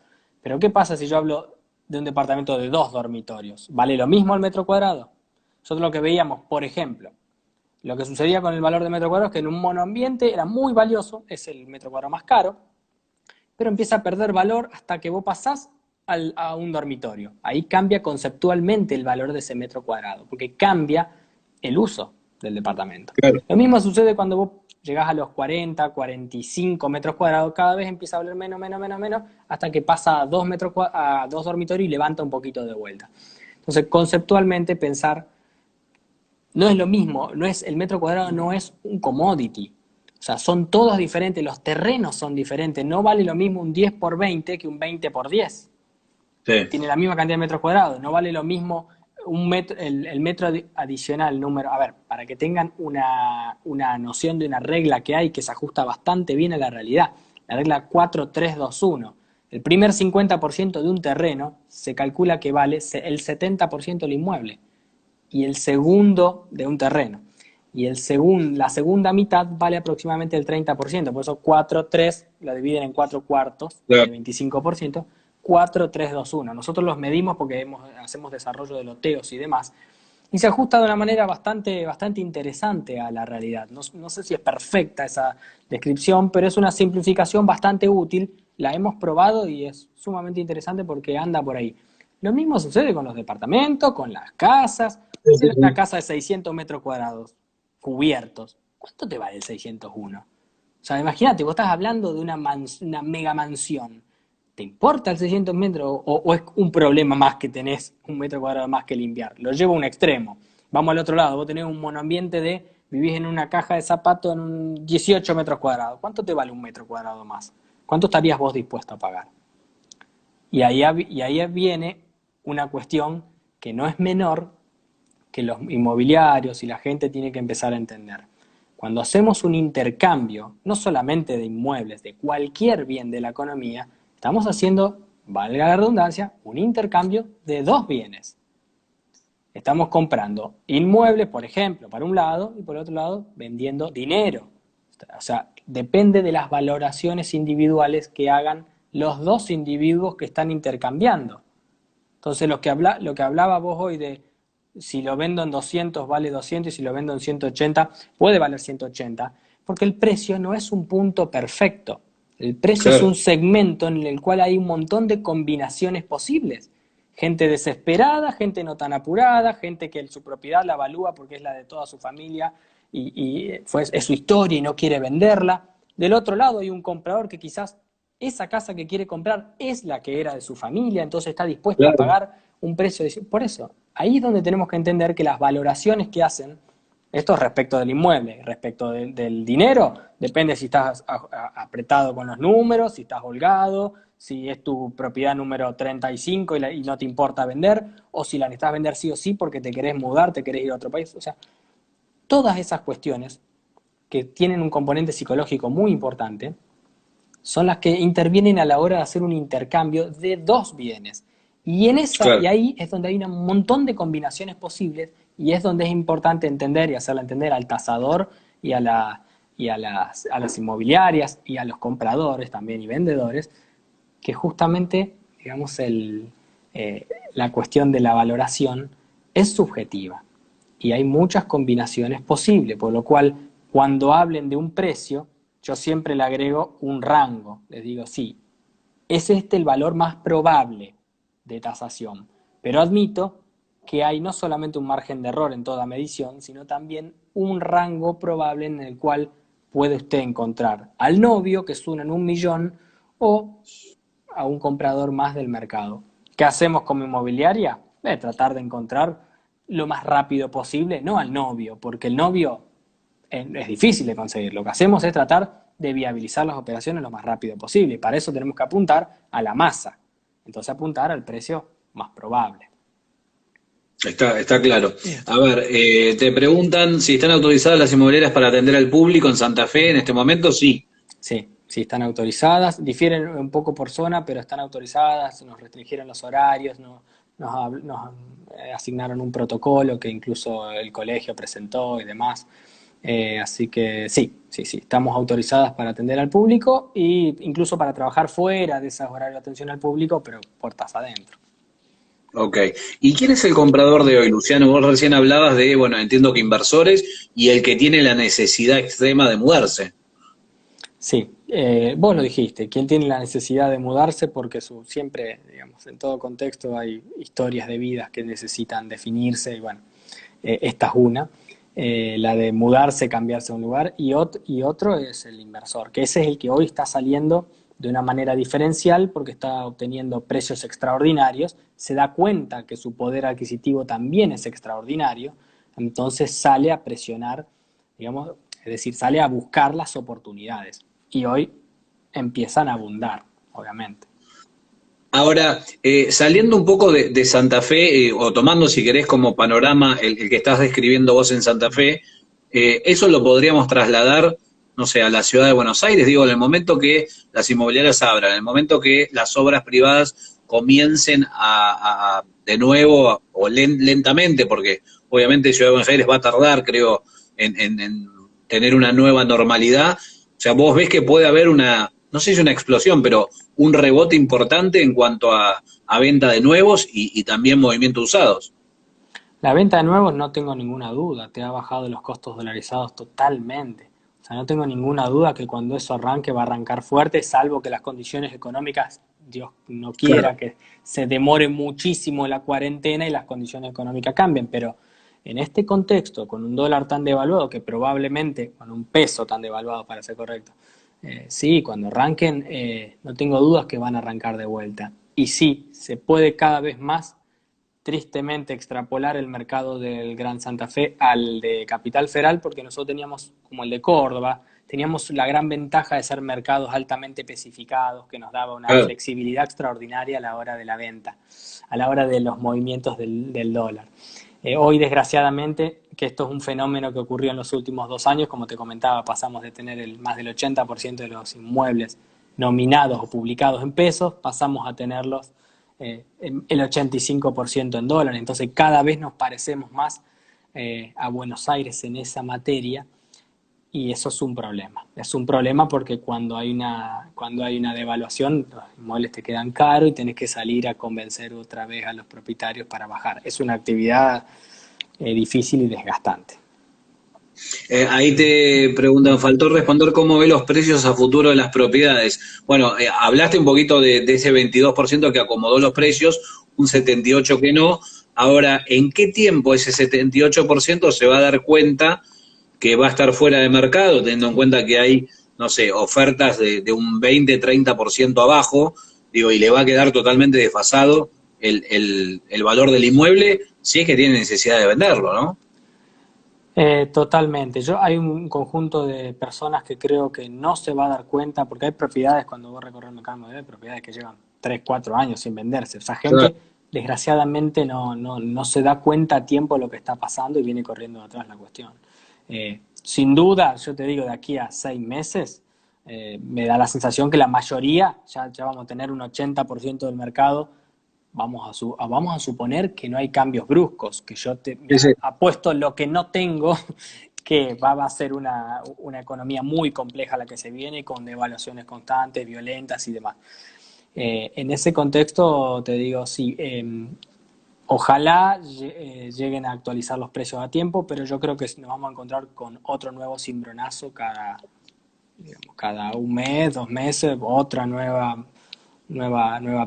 Speaker 2: Pero ¿qué pasa si yo hablo de un departamento de 2 dormitorios? ¿Vale lo mismo el metro cuadrado? Nosotros lo que veíamos, por ejemplo, lo que sucedía con el valor de metro cuadrado es que en un monoambiente era muy valioso, es el metro cuadrado más caro, pero empieza a perder valor hasta que vos pasás a un dormitorio. Ahí cambia conceptualmente el valor de ese metro cuadrado, porque cambia el uso del departamento.
Speaker 1: Claro.
Speaker 2: Lo mismo sucede cuando vos llegás a los 40, 45 metros cuadrados, cada vez empieza a valer menos, menos, menos, menos, hasta que pasa a 2 dormitorios y levanta un poquito de vuelta. Entonces, conceptualmente pensar, no es lo mismo, el metro cuadrado no es un commodity. O sea, son todos diferentes, los terrenos son diferentes. No vale lo mismo un 10 por 20 que un 20 por 10.
Speaker 1: Sí.
Speaker 2: Tiene la misma cantidad de metros cuadrados. No vale lo mismo el metro adicional, número. A ver, para que tengan una noción de una regla que hay que se ajusta bastante bien a la realidad. La regla 4321. El primer 50% de un terreno se calcula que vale el 70% del inmueble. Y el segundo de un terreno. Y la segunda mitad vale aproximadamente el 30%. Por eso 4, 3 lo dividen en 4 cuartos
Speaker 1: Claro.
Speaker 2: de 25%. 4, 3, 2, 1. Nosotros los medimos porque hacemos desarrollo de loteos y demás. Y se ajusta de una manera bastante, bastante interesante a la realidad. No sé si es perfecta esa descripción, pero es una simplificación bastante útil. La hemos probado y es sumamente interesante porque anda por ahí. Lo mismo sucede con los departamentos, con las casas.
Speaker 1: Sí, sí,
Speaker 2: Una
Speaker 1: sí.
Speaker 2: casa de 600 metros cuadrados, cubiertos. ¿Cuánto te vale el 601? O sea, imagínate, vos estás hablando de una mega mansión. ¿Te importa el 600 metros o es un problema más que tenés un metro cuadrado más que limpiar? Lo llevo a un extremo. Vamos al otro lado. Vos tenés un monoambiente vivís en una caja de zapatos en un 18 metros cuadrados. ¿Cuánto te vale un metro cuadrado más? ¿Cuánto estarías vos dispuesto a pagar? Y ahí viene una cuestión que no es menor, que los inmobiliarios y la gente tiene que empezar a entender. Cuando hacemos un intercambio, no solamente de inmuebles, de cualquier bien de la economía, estamos haciendo, valga la redundancia, un intercambio de dos bienes. Estamos comprando inmuebles, por ejemplo, para un lado, y por otro lado, vendiendo dinero. O sea, depende de las valoraciones individuales que hagan los dos individuos que están intercambiando. Entonces, lo que hablaba vos hoy de si lo vendo en 200 vale 200 y si lo vendo en 180 puede valer 180, porque el precio no es un punto perfecto. El precio es
Speaker 1: Claro.
Speaker 2: un segmento en el cual hay un montón de combinaciones posibles. Gente desesperada, gente no tan apurada, gente que su propiedad la evalúa porque es la de toda su familia es su historia y no quiere venderla. Del otro lado hay un comprador que quizás esa casa que quiere comprar es la que era de su familia, entonces está dispuesto a
Speaker 1: Claro.
Speaker 2: pagar un precio. Por eso, ahí es donde tenemos que entender que las valoraciones que hacen Esto es respecto del inmueble. Respecto del dinero, depende si estás apretado con los números, si estás holgado, si es tu propiedad número 35 y no te importa vender, o si la necesitas vender sí o sí porque te querés mudar, te querés ir a otro país. O sea, todas esas cuestiones que tienen un componente psicológico muy importante son las que intervienen a la hora de hacer un intercambio de dos bienes. Y
Speaker 1: Claro.
Speaker 2: y ahí es donde hay un montón de combinaciones posibles y es donde es importante entender y hacerle entender al tasador y a las inmobiliarias y a los compradores también y vendedores que justamente, digamos, la cuestión de la valoración es subjetiva y hay muchas combinaciones posibles, por lo cual cuando hablen de un precio, yo siempre le agrego un rango, les digo, sí, es este el valor más probable de tasación, pero admito que hay no solamente un margen de error en toda medición, sino también un rango probable en el cual puede usted encontrar al novio, que es uno en 1.000.000, o a un comprador más del mercado. ¿Qué hacemos como inmobiliaria? Tratar de encontrar lo más rápido posible, no al novio, porque el novio es difícil de conseguir. Lo que hacemos es tratar de viabilizar las operaciones lo más rápido posible. Y para eso tenemos que apuntar a la masa. Entonces apuntar al precio más probable.
Speaker 1: Está claro. A ver, te preguntan si están autorizadas las inmobiliarias para atender al público en Santa Fe en este momento. Sí.
Speaker 2: Sí, sí están autorizadas. Difieren un poco por zona, pero están autorizadas. Nos restringieron los horarios, nos asignaron un protocolo que incluso el colegio presentó y demás. Así que sí, estamos autorizadas para atender al público e incluso para trabajar fuera de esos horarios de atención al público, pero puertas adentro.
Speaker 1: Ok. ¿Y quién es el comprador de hoy, Luciano? Vos recién hablabas de, bueno, entiendo que inversores y el que tiene la necesidad extrema de mudarse.
Speaker 2: Sí, vos lo dijiste, ¿quién tiene la necesidad de mudarse? Porque siempre, digamos, en todo contexto hay historias de vidas que necesitan definirse y bueno, esta es una. La de mudarse, cambiarse a un lugar, y otro es el inversor, que ese es el que hoy está saliendo de una manera diferencial porque está obteniendo precios extraordinarios, se da cuenta que su poder adquisitivo también es extraordinario, entonces sale a presionar, digamos, es decir, sale a buscar las oportunidades. Y hoy empiezan a abundar, obviamente.
Speaker 1: Ahora, saliendo un poco de Santa Fe, o tomando, si querés, como panorama el que estás describiendo vos en Santa Fe, eso lo podríamos trasladar, no sé, a la ciudad de Buenos Aires, digo, en el momento que las inmobiliarias abran, en el momento que las obras privadas comiencen de nuevo, o lentamente, porque obviamente Ciudad de Buenos Aires va a tardar, creo, en tener una nueva normalidad. O sea, vos ves que puede haber una, no sé si una explosión, pero un rebote importante en cuanto a venta de nuevos y también movimiento de usados.
Speaker 2: La venta de nuevos no tengo ninguna duda, te ha bajado los costos dolarizados totalmente. O sea, no tengo ninguna duda que cuando eso arranque va a arrancar fuerte, salvo que las condiciones económicas, Dios no quiera
Speaker 1: Claro.
Speaker 2: que se demore muchísimo la cuarentena y las condiciones económicas cambien, pero en este contexto, con un dólar tan devaluado que probablemente, con un peso tan devaluado para ser correcto, sí, cuando arranquen, no tengo dudas que van a arrancar de vuelta. Y sí, se puede cada vez más tristemente extrapolar el mercado del Gran Santa Fe al de Capital Federal, porque nosotros teníamos, como el de Córdoba, teníamos la gran ventaja de ser mercados altamente especificados, que nos daba una
Speaker 1: Claro.
Speaker 2: flexibilidad extraordinaria a la hora de la venta, a la hora de los movimientos del dólar. Hoy, desgraciadamente, que esto es un fenómeno que ocurrió en los últimos 2 años, como te comentaba, pasamos de tener más del 80% de los inmuebles nominados o publicados en pesos, pasamos a tenerlos el 85% en dólares. Entonces cada vez nos parecemos más a Buenos Aires en esa materia y eso es un problema. Es un problema porque cuando hay una devaluación, los inmuebles te quedan caros y tenés que salir a convencer otra vez a los propietarios para bajar. Es una actividad difícil y desgastante.
Speaker 1: Ahí te preguntan, faltó responder cómo ve los precios a futuro de las propiedades. Bueno, hablaste un poquito de ese 22% que acomodó los precios, un 78% que no. Ahora, ¿en qué tiempo ese 78% se va a dar cuenta que va a estar fuera de mercado, teniendo en cuenta que hay, no sé, ofertas de un 20-30% abajo, digo, y le va a quedar totalmente desfasado el valor del inmueble si es que tiene necesidad de venderlo, ¿no?
Speaker 2: Totalmente. Hay un conjunto de personas que creo que no se va a dar cuenta, porque hay propiedades, cuando vos recorres el mercado inmobiliario, hay propiedades que llevan 3 4 años sin venderse. O sea,
Speaker 1: Claro.
Speaker 2: gente desgraciadamente no se da cuenta a tiempo de lo que está pasando y viene corriendo de atrás la cuestión. Sin duda, yo te digo, de aquí a 6 meses, me da la sensación que la mayoría, ya vamos a tener un 80% del mercado. Vamos a suponer que no hay cambios bruscos, que yo te
Speaker 1: Sí, sí.
Speaker 2: apuesto lo que no tengo, que va a ser una economía muy compleja la que se viene, con devaluaciones constantes, violentas y demás. En ese contexto, te digo, sí, ojalá lleguen a actualizar los precios a tiempo, pero yo creo que nos vamos a encontrar con otro nuevo cimbronazo cada un mes, 2 meses, otra nueva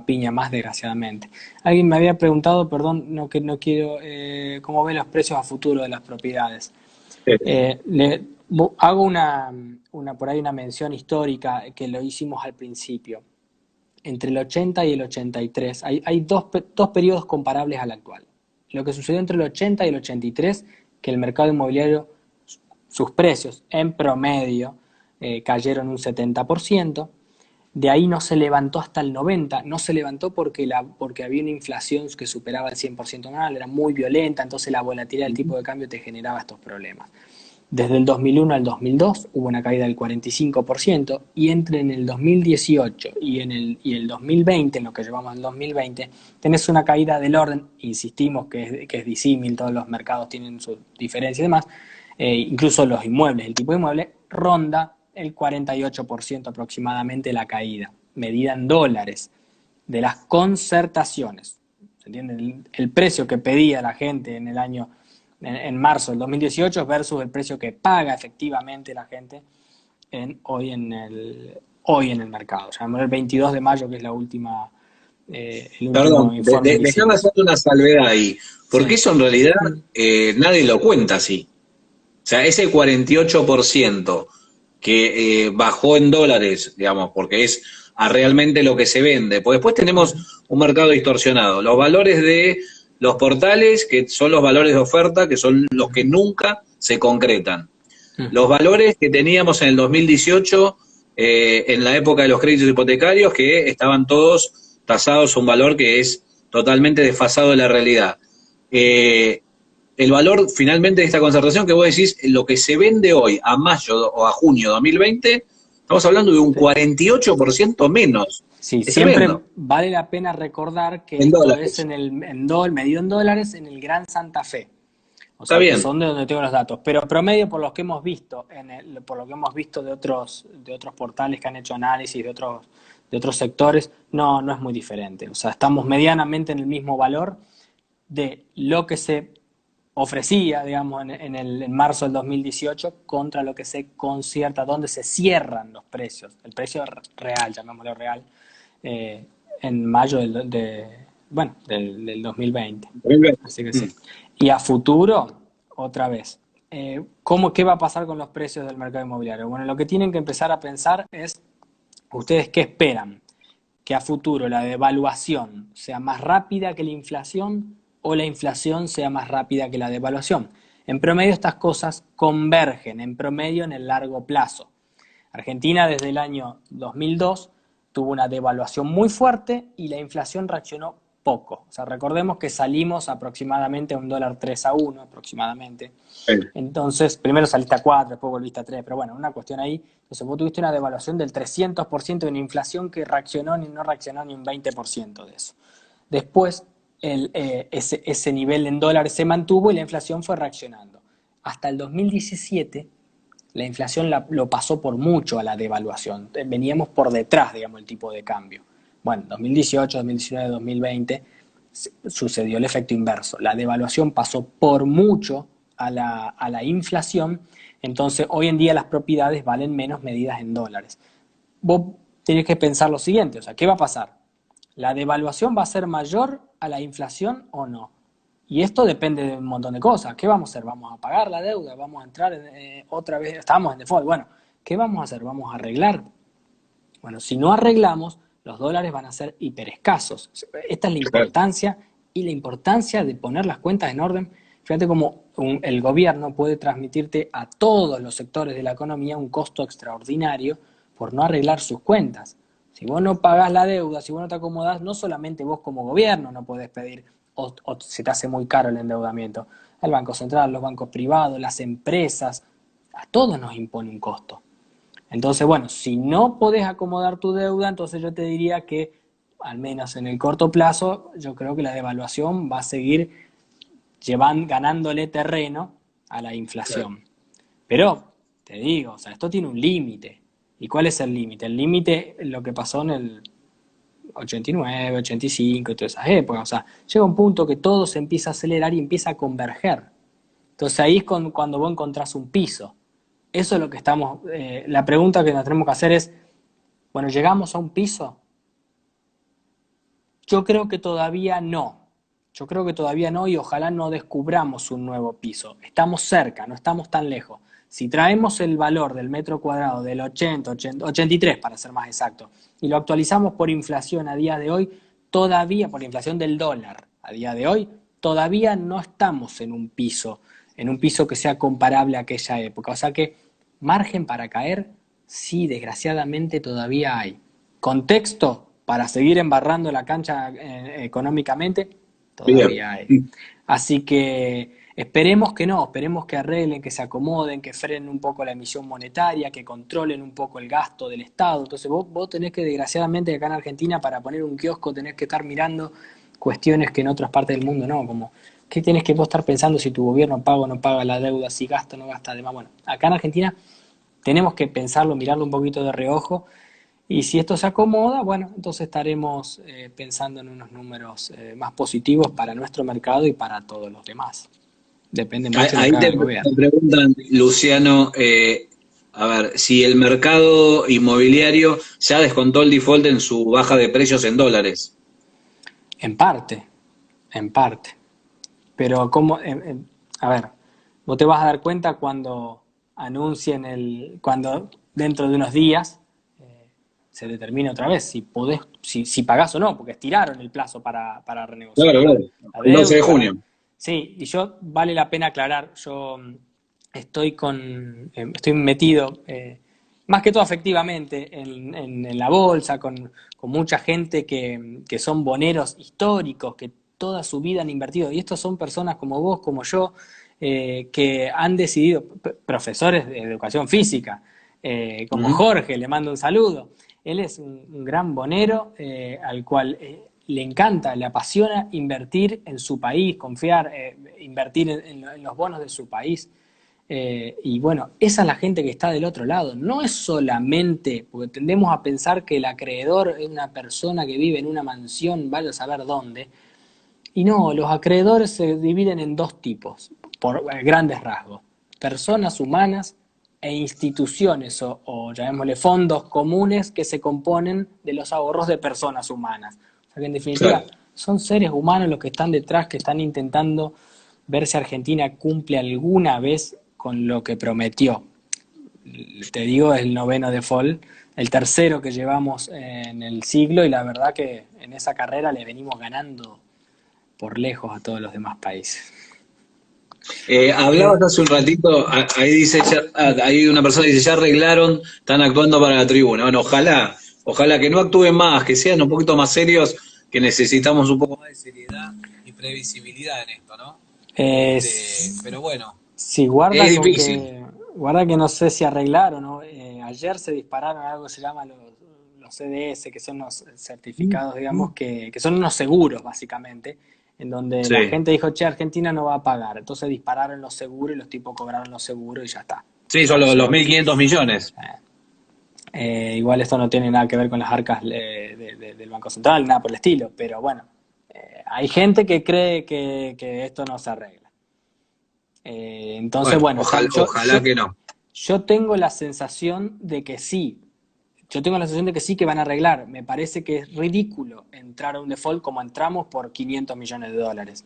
Speaker 2: piña más, desgraciadamente. Alguien me había preguntado, perdón, no, que no quiero, cómo ven los precios a futuro de las propiedades. Hago por ahí una mención histórica que lo hicimos al principio. Entre el 80 y el 83 hay dos periodos comparables al actual. Lo que sucedió entre el 80 y el 83, que el mercado inmobiliario, sus precios en promedio cayeron un 70%. De ahí no se levantó hasta el 90, no se levantó porque había una inflación que superaba el 100% anual, era muy violenta, entonces la volatilidad del tipo de cambio te generaba estos problemas. Desde el 2001 al 2002 hubo una caída del 45% y entre en el 2018 y el 2020, en lo que llevamos al 2020, tenés una caída del orden, insistimos que es disímil, todos los mercados tienen sus diferencias y demás, incluso los inmuebles, el tipo de inmueble ronda el 48% aproximadamente la caída, medida en dólares, de las concertaciones. ¿Se entiende? El precio que pedía la gente en marzo del 2018 versus el precio que paga efectivamente la gente hoy en el mercado. O sea, el 22 de mayo, que es el último
Speaker 1: Perdón,
Speaker 2: informe que
Speaker 1: déjame
Speaker 2: hicimos.
Speaker 1: hacer una salvedad ahí, porque
Speaker 2: Sí.
Speaker 1: eso en realidad nadie lo cuenta así. O sea, ese 48% que bajó en dólares, digamos, porque es a realmente lo que se vende. Pues después tenemos un mercado distorsionado. Los valores de los portales, que son los valores de oferta, que son los que nunca se concretan. Los valores que teníamos en el 2018, en la época de los créditos hipotecarios, que estaban todos tasados a un valor que es totalmente desfasado de la realidad. El valor finalmente de esta concertación que vos decís, lo que se vende hoy a mayo o a junio de 2020, estamos hablando de un
Speaker 2: Sí.
Speaker 1: 48% menos.
Speaker 2: Sí,
Speaker 1: Es
Speaker 2: siempre
Speaker 1: tremendo.
Speaker 2: vale la pena recordar que
Speaker 1: En
Speaker 2: esto es
Speaker 1: dólares.
Speaker 2: medido en dólares en el Gran Santa Fe. O
Speaker 1: Está
Speaker 2: sea, que
Speaker 1: bien.
Speaker 2: son de donde tengo los datos. Pero promedio, por lo que hemos visto, por lo que hemos visto de otros portales que han hecho análisis de otros sectores, no es muy diferente. O sea, estamos medianamente en el mismo valor de lo que se ofrecía, digamos, en marzo del 2018 contra lo que se concierta, donde se cierran los precios, el precio real, llamémoslo real, eh, en mayo del 2020. Así que sí. Y a futuro, otra vez, ¿qué va a pasar con los precios del mercado inmobiliario? Bueno, lo que tienen que empezar a pensar es, ¿ustedes qué esperan? ¿Que a futuro la devaluación sea más rápida que la inflación o la inflación sea más rápida que la devaluación? En promedio estas cosas convergen, en promedio en el largo plazo. Argentina desde el año 2002 tuvo una devaluación muy fuerte y la inflación reaccionó poco. O sea, recordemos que salimos aproximadamente a un dólar 3 a 1 aproximadamente. Entonces, primero saliste a 4, después volviste a 3, pero bueno, una cuestión ahí. Entonces, vos tuviste una devaluación del 300% de una inflación que no reaccionó ni un 20% de eso. Después, ese nivel en dólares se mantuvo y la inflación fue reaccionando. Hasta el 2017 la inflación lo pasó por mucho a la devaluación. Veníamos por detrás, digamos, el tipo de cambio. Bueno, 2018, 2019, 2020 sucedió el efecto inverso. La devaluación pasó por mucho a la inflación, entonces hoy en día las propiedades valen menos medidas en dólares. Vos tenés que pensar lo siguiente, o sea, ¿qué va a pasar? ¿La devaluación va a ser mayor a la inflación o no? Y esto depende de un montón de cosas. ¿Qué vamos a hacer? ¿Vamos a pagar la deuda? ¿Vamos a entrar otra vez? Estamos en default. Bueno, ¿qué vamos a hacer? ¿Vamos a arreglar? Bueno, si no arreglamos, los dólares van a ser hiperescasos. Esta es la importancia y la importancia de poner las cuentas en orden Fíjate cómo el gobierno puede transmitirte a todos los sectores de la economía un costo extraordinario por no arreglar sus cuentas. Si vos no pagás la deuda, si vos no te acomodás, no solamente vos como gobierno no podés pedir o se te hace muy caro el endeudamiento. El Banco Central, los bancos privados, las empresas, a todos nos impone un costo. Entonces, bueno, si no podés acomodar tu deuda, entonces yo te diría que, al menos en el corto plazo, yo creo que la devaluación va a seguir ganándole terreno a la
Speaker 1: Claro.
Speaker 2: inflación. Pero, te digo, o sea, esto tiene un límite. ¿Y cuál es el límite? El límite es lo que pasó en el 89, 85 y todas esas épocas. O sea, llega un punto que todo se empieza a acelerar y empieza a converger. Entonces ahí es cuando vos encontrás un piso. Eso es lo que estamos... la pregunta que nos tenemos que hacer es, bueno, ¿llegamos a un piso? Yo creo que todavía no. Yo creo que todavía no y ojalá no descubramos un nuevo piso. Estamos cerca, no estamos tan lejos. Si traemos el valor del metro cuadrado del 83 para ser más exacto, y lo actualizamos por inflación a día de hoy, todavía, por inflación del dólar a día de hoy, todavía no estamos en un piso que sea comparable a aquella época. O sea que margen para caer, sí, desgraciadamente todavía hay. Contexto para seguir embarrando la cancha económicamente,
Speaker 1: Bien.
Speaker 2: todavía hay. Así que esperemos que no, esperemos que arreglen, que se acomoden, que frenen un poco la emisión monetaria, que controlen un poco el gasto del Estado. Entonces vos tenés que, desgraciadamente, acá en Argentina, para poner un kiosco, tenés que estar mirando cuestiones que en otras partes del mundo no, como qué tenés que vos estar pensando si tu gobierno paga o no paga la deuda, si gasta o no gasta. Además, bueno, acá en Argentina tenemos que pensarlo, mirarlo un poquito de reojo y si esto se acomoda, bueno, entonces estaremos pensando en unos números más positivos para nuestro mercado y para todos los demás. Depende mucho de lo
Speaker 1: Ahí
Speaker 2: que haga
Speaker 1: te,
Speaker 2: el
Speaker 1: te
Speaker 2: gobierno.
Speaker 1: preguntan, Luciano, a ver, si el mercado inmobiliario ya descontó el default en su baja de precios en dólares.
Speaker 2: En parte, en parte. Pero como, a ver, vos te vas a dar cuenta cuando anuncien cuando dentro de unos días se determine otra vez si podés, si pagás o no, porque estiraron el plazo para renegociar
Speaker 1: Claro, claro.
Speaker 2: la
Speaker 1: El 12
Speaker 2: deuda
Speaker 1: de
Speaker 2: y para...
Speaker 1: junio.
Speaker 2: Sí, y yo vale la pena aclarar, yo estoy metido, más que todo afectivamente, en la bolsa, con mucha gente que son boneros históricos, que toda su vida han invertido, y estos son personas como vos, como yo, que han decidido, profesores de educación física, como
Speaker 1: Ujú.
Speaker 2: Jorge, le mando un saludo. Él es un gran bonero al cual le encanta, le apasiona invertir en su país, confiar, invertir en los bonos de su país. Y bueno, esa es la gente que está del otro lado. No es solamente, porque tendemos a pensar que el acreedor es una persona que vive en una mansión, vaya a saber dónde. Y no, los acreedores se dividen en dos tipos, por grandes rasgos. Personas humanas e instituciones o llamémosle fondos comunes que se componen de los ahorros de personas humanas. O sea que en definitiva
Speaker 1: Claro.
Speaker 2: son seres humanos los que están detrás, que están intentando ver si Argentina cumple alguna vez con lo que prometió. Te digo, es el noveno default, el tercero que llevamos en el siglo y la verdad que en esa carrera le venimos ganando por lejos a todos los demás países.
Speaker 1: Hablabas hace un ratito, ahí dice, ahí una persona dice, ya arreglaron, están actuando para la tribuna. Bueno, ojalá que no actúen más, que sean un poquito más serios, que necesitamos un poco más de seriedad y previsibilidad en esto, ¿no? Pero bueno,
Speaker 2: Sí,
Speaker 1: es difícil.
Speaker 2: guarda que no sé si arreglaron, ¿no? Ayer se dispararon algo que se llama los CDS, que son los certificados, digamos, que son unos seguros, básicamente, en donde la
Speaker 1: Sí,
Speaker 2: gente dijo, che, Argentina no va a pagar. Entonces dispararon los seguros y los tipos cobraron los seguros y ya está.
Speaker 1: sí, son
Speaker 2: Son
Speaker 1: los
Speaker 2: seguros.
Speaker 1: 1.500 millones.
Speaker 2: Igual esto no tiene nada que ver con las arcas del Banco Central, nada por el estilo, pero bueno, hay gente que cree que esto no se arregla. Entonces,
Speaker 1: Bueno,
Speaker 2: bueno,
Speaker 1: ojalá que no.
Speaker 2: yo tengo la sensación de que sí. Yo tengo la sensación de que sí que van a arreglar. Me parece que es ridículo entrar a un default como entramos por 500 millones de dólares.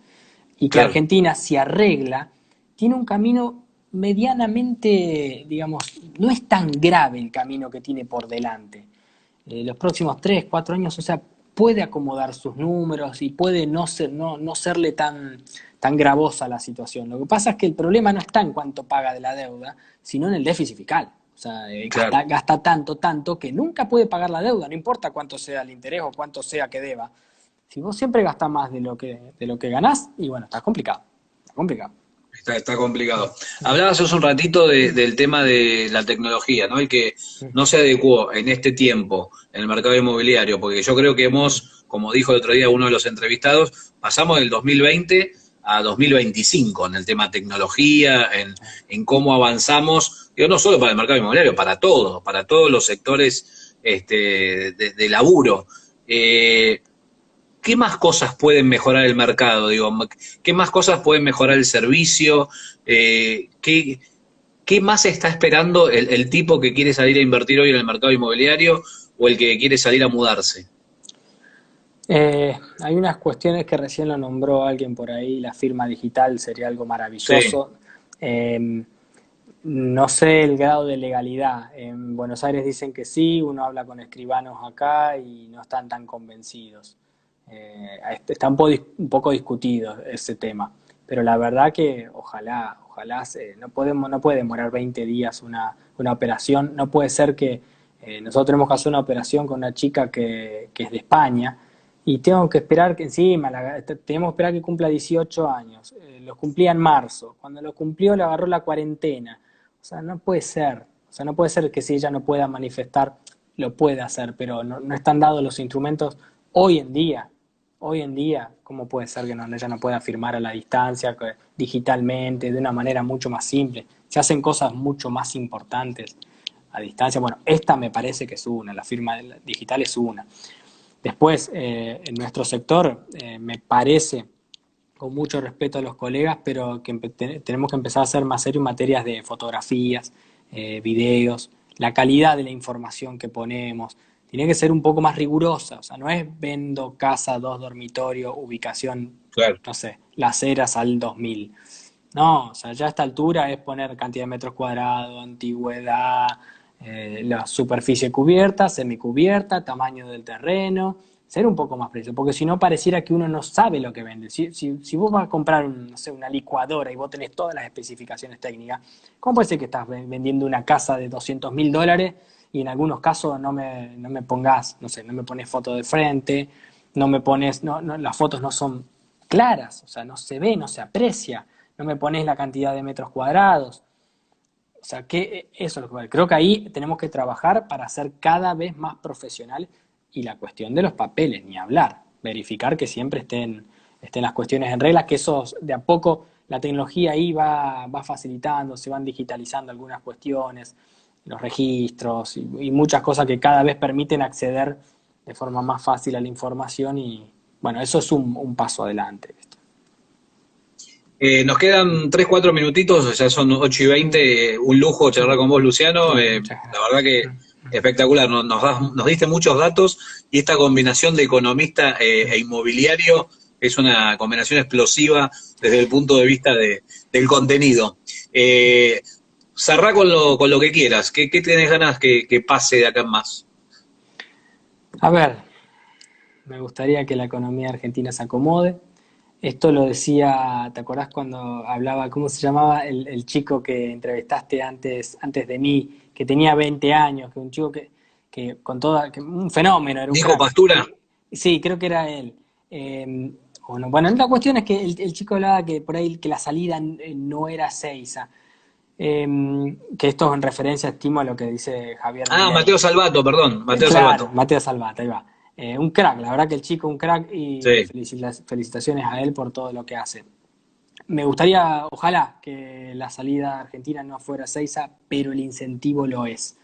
Speaker 2: Y que
Speaker 1: Claro.
Speaker 2: Argentina, si arregla, tiene un camino medianamente, digamos, no es tan grave el camino que tiene por delante. Los próximos 3, 4 años, o sea, puede acomodar sus números y puede no serle tan gravosa la situación. Lo que pasa es que el problema no está en cuánto paga de la deuda, sino en el déficit fiscal. O sea,
Speaker 1: Claro.
Speaker 2: gasta tanto que nunca puede pagar la deuda, no importa cuánto sea el interés o cuánto sea que deba. Si vos siempre gastás más de lo que ganás, y bueno, está complicado. Está complicado.
Speaker 1: Está complicado. Hablabas hace un ratito del tema de la tecnología, ¿no? El que no se adecuó en este tiempo en el mercado inmobiliario, porque yo creo que hemos, como dijo el otro día uno de los entrevistados, pasamos del 2020 a 2025 en el tema tecnología, en cómo avanzamos, digo, no solo para el mercado inmobiliario, para todo, para todos los sectores de laburo. ¿Qué más cosas pueden mejorar el mercado? Digo, ¿qué más cosas pueden mejorar el servicio? ¿Qué más está esperando el tipo que quiere salir a invertir hoy en el mercado inmobiliario o el que quiere salir a mudarse?
Speaker 2: Hay unas cuestiones que recién lo nombró alguien por ahí, la firma digital sería algo
Speaker 1: Sí,
Speaker 2: maravilloso. Eh, no sé el grado de legalidad. En Buenos Aires dicen que sí, uno habla con escribanos acá y no están tan convencidos. Está un poco discutido ese tema, pero la verdad que ojalá no puede demorar 20 días una operación. No puede ser que nosotros tenemos que hacer una operación con una chica que es de España y tengo que esperar que encima, tenemos que esperar que cumpla 18 años. Los cumplía en marzo. Cuando lo cumplió le agarró la cuarentena. O sea, no puede ser. O sea, no puede ser que si ella no pueda manifestar, lo pueda hacer, pero no están dados los instrumentos hoy en día. Hoy en día, ¿cómo puede ser que ella no pueda firmar a la distancia, digitalmente, de una manera mucho más simple? Se hacen cosas mucho más importantes a distancia. Bueno, esta me parece que es una, la firma digital es una. Después, en nuestro sector, me parece, con mucho respeto a los colegas, pero que tenemos que empezar a ser más serios en materias de fotografías, videos, la calidad de la información que ponemos. Tiene que ser un poco más rigurosa, o sea, no es vendo casa, 2 dormitorios, ubicación,
Speaker 1: claro.
Speaker 2: no sé, Las Heras al 2000. No, o sea, ya a esta altura es poner cantidad de metros cuadrados, antigüedad, la superficie cubierta, semicubierta, tamaño del terreno, ser un poco más preciso, porque si no pareciera que uno no sabe lo que vende. Si vos vas a comprar no sé, una licuadora y vos tenés todas las especificaciones técnicas, ¿cómo puede ser que estás vendiendo una casa de $200.000 y en algunos casos no me pongas, no sé, no me pones foto de frente, no me pones, las fotos no son claras, o sea, no se ve, no se aprecia, no me pones la cantidad de metros cuadrados? O sea, que eso es lo que vale. Creo que ahí tenemos que trabajar para ser cada vez más profesional y la cuestión de los papeles, ni hablar. Verificar que siempre estén las cuestiones en regla, que eso de a poco la tecnología ahí va facilitando, se van digitalizando algunas cuestiones, los registros y muchas cosas que cada vez permiten acceder de forma más fácil a la información y bueno, eso es un paso adelante.
Speaker 1: Nos quedan 3 4 minutitos, ya son 8:20, un lujo charlar con vos, Luciano.
Speaker 2: Muchas
Speaker 1: La verdad
Speaker 2: gracias.
Speaker 1: que espectacular, nos diste muchos datos y esta combinación de economista e inmobiliario es una combinación explosiva desde el punto de vista del contenido. Cerrá con lo que quieras, ¿qué tenés ganas que pase de acá en más?
Speaker 2: A ver, me gustaría que la economía argentina se acomode. Esto lo decía, ¿te acordás cuando hablaba, cómo se llamaba el chico que entrevistaste antes de mí, que tenía 20 años, que un chico que con toda, que un fenómeno, era un
Speaker 1: Nico
Speaker 2: crack.
Speaker 1: Pastura,
Speaker 2: Sí, creo que era él. Bueno, la cuestión es que el chico hablaba que por ahí que la salida no era Seiza. Que esto es en referencia, estimo, a lo que dice Javier Milei.
Speaker 1: Mateo Salvato, perdón, Mateo
Speaker 2: Claro,
Speaker 1: Salvato.
Speaker 2: Mateo Salvata, ahí va. Un crack, la verdad que el chico un crack y
Speaker 1: Sí.
Speaker 2: felicitaciones a él por todo lo que hace. Me gustaría, ojalá, que la salida argentina no fuera Seiza, pero el incentivo lo es.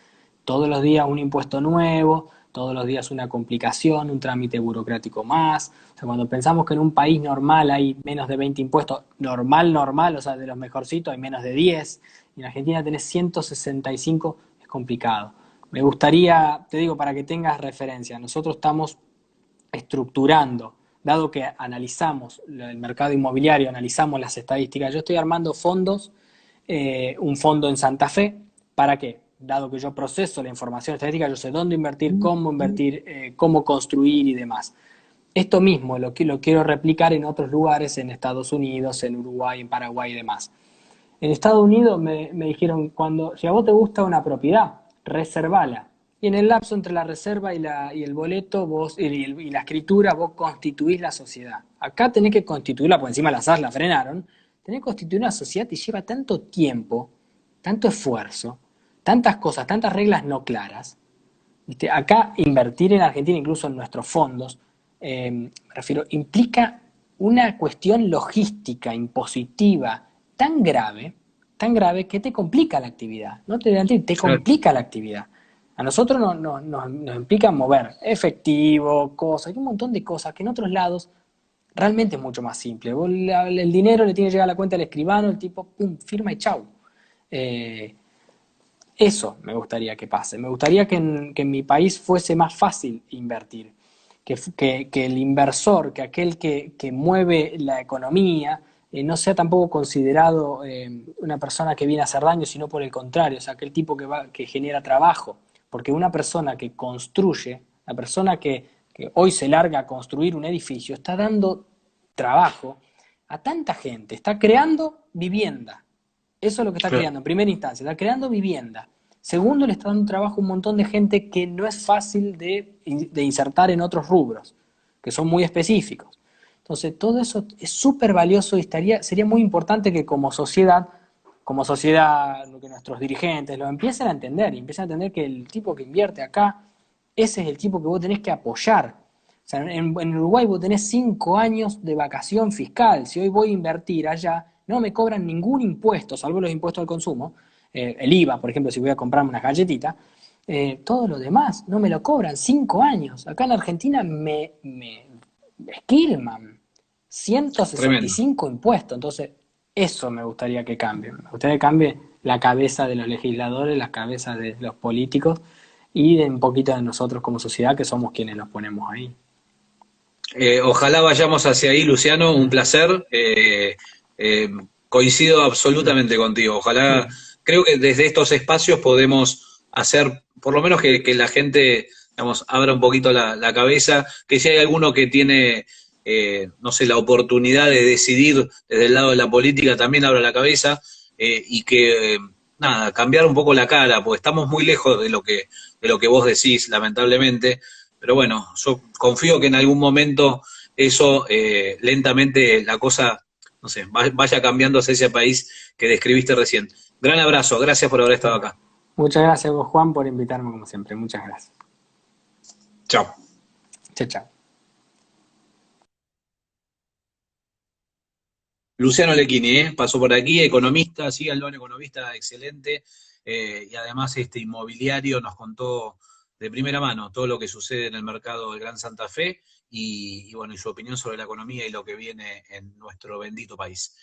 Speaker 2: Todos los días un impuesto nuevo, todos los días una complicación, un trámite burocrático más. O sea, cuando pensamos que en un país normal hay menos de 20 impuestos, normal, o sea, de los mejorcitos hay menos de 10, y en Argentina tenés 165, es complicado. Me gustaría, te digo, para que tengas referencia, nosotros estamos estructurando, dado que analizamos el mercado inmobiliario, analizamos las estadísticas, yo estoy armando fondos, un fondo en Santa Fe, ¿para qué? dado que yo proceso la información estadística, yo sé dónde invertir, cómo construir y demás. Esto mismo lo quiero replicar en otros lugares, en Estados Unidos, en Uruguay, en Paraguay y demás. En Estados Unidos me dijeron, si a vos te gusta una propiedad, reservala. Y en el lapso entre la reserva y el boleto y la escritura, vos constituís la sociedad. Acá tenés que constituirla, porque encima las AS la frenaron. Tenés que constituir una sociedad y lleva tanto tiempo, tanto esfuerzo, tantas cosas, tantas reglas no claras. ¿Viste? Acá invertir en Argentina, incluso en nuestros fondos, me refiero, implica una cuestión logística, impositiva, tan grave que te complica la actividad. No te complica la actividad. A nosotros nos implica mover efectivo, cosas, hay un montón de cosas que en otros lados realmente es mucho más simple. El dinero le tiene que llegar a la cuenta del escribano, el tipo, pum, firma y chau. Eso me gustaría que pase. Me gustaría que en mi país fuese más fácil invertir. Que el inversor, que aquel que mueve la economía, no sea tampoco considerado una persona que viene a hacer daño, sino por el contrario, o sea, aquel tipo que genera trabajo. Porque una persona que construye, la persona que hoy se larga a construir un edificio, está dando trabajo a tanta gente, está creando vivienda. Eso es lo que está creando en primera instancia, está creando vivienda. Segundo, le está dando trabajo a un montón de gente que no es fácil de insertar en otros rubros, que son muy específicos. Entonces, todo eso es súper valioso y sería muy importante que como sociedad, que nuestros dirigentes lo empiecen a entender, y empiecen a entender que el tipo que invierte acá, ese es el tipo que vos tenés que apoyar. O sea, en Uruguay vos tenés 5 años de vacación fiscal. Si hoy voy a invertir allá, no me cobran ningún impuesto, salvo los impuestos al consumo. El IVA, por ejemplo, si voy a comprarme una galletita. Todo lo demás no me lo cobran. 5 años. Acá en Argentina me esquilman.
Speaker 1: Tremendo.
Speaker 2: 165 impuestos. Entonces, eso me gustaría que cambie. Me gustaría que cambie la cabeza de los legisladores, las cabezas de los políticos y de un poquito de nosotros como sociedad, que somos quienes los ponemos ahí.
Speaker 1: Ojalá vayamos hacia ahí, Luciano, un placer. Eh, Coincido absolutamente contigo. Ojalá, creo que desde estos espacios podemos hacer, por lo menos que la gente, digamos, abra un poquito la cabeza, que si hay alguno que tiene, no sé, la oportunidad de decidir desde el lado de la política, también abra la cabeza y que, nada, cambiar un poco la cara, porque estamos muy lejos de lo que vos decís, lamentablemente. Pero bueno, yo confío que en algún momento eso, lentamente la cosa, no sé, vaya cambiando hacia ese país que describiste recién. Gran abrazo, gracias por haber estado acá.
Speaker 2: Muchas gracias a vos, Juan, por invitarme como siempre. Muchas gracias.
Speaker 1: Chao.
Speaker 2: Chao, chao.
Speaker 1: Luciano Lecchini, pasó por aquí, economista, síganlo en economista, excelente, y además este inmobiliario nos contó de primera mano todo lo que sucede en el mercado del Gran Santa Fe y bueno, y su opinión sobre la economía y lo que viene en nuestro bendito país.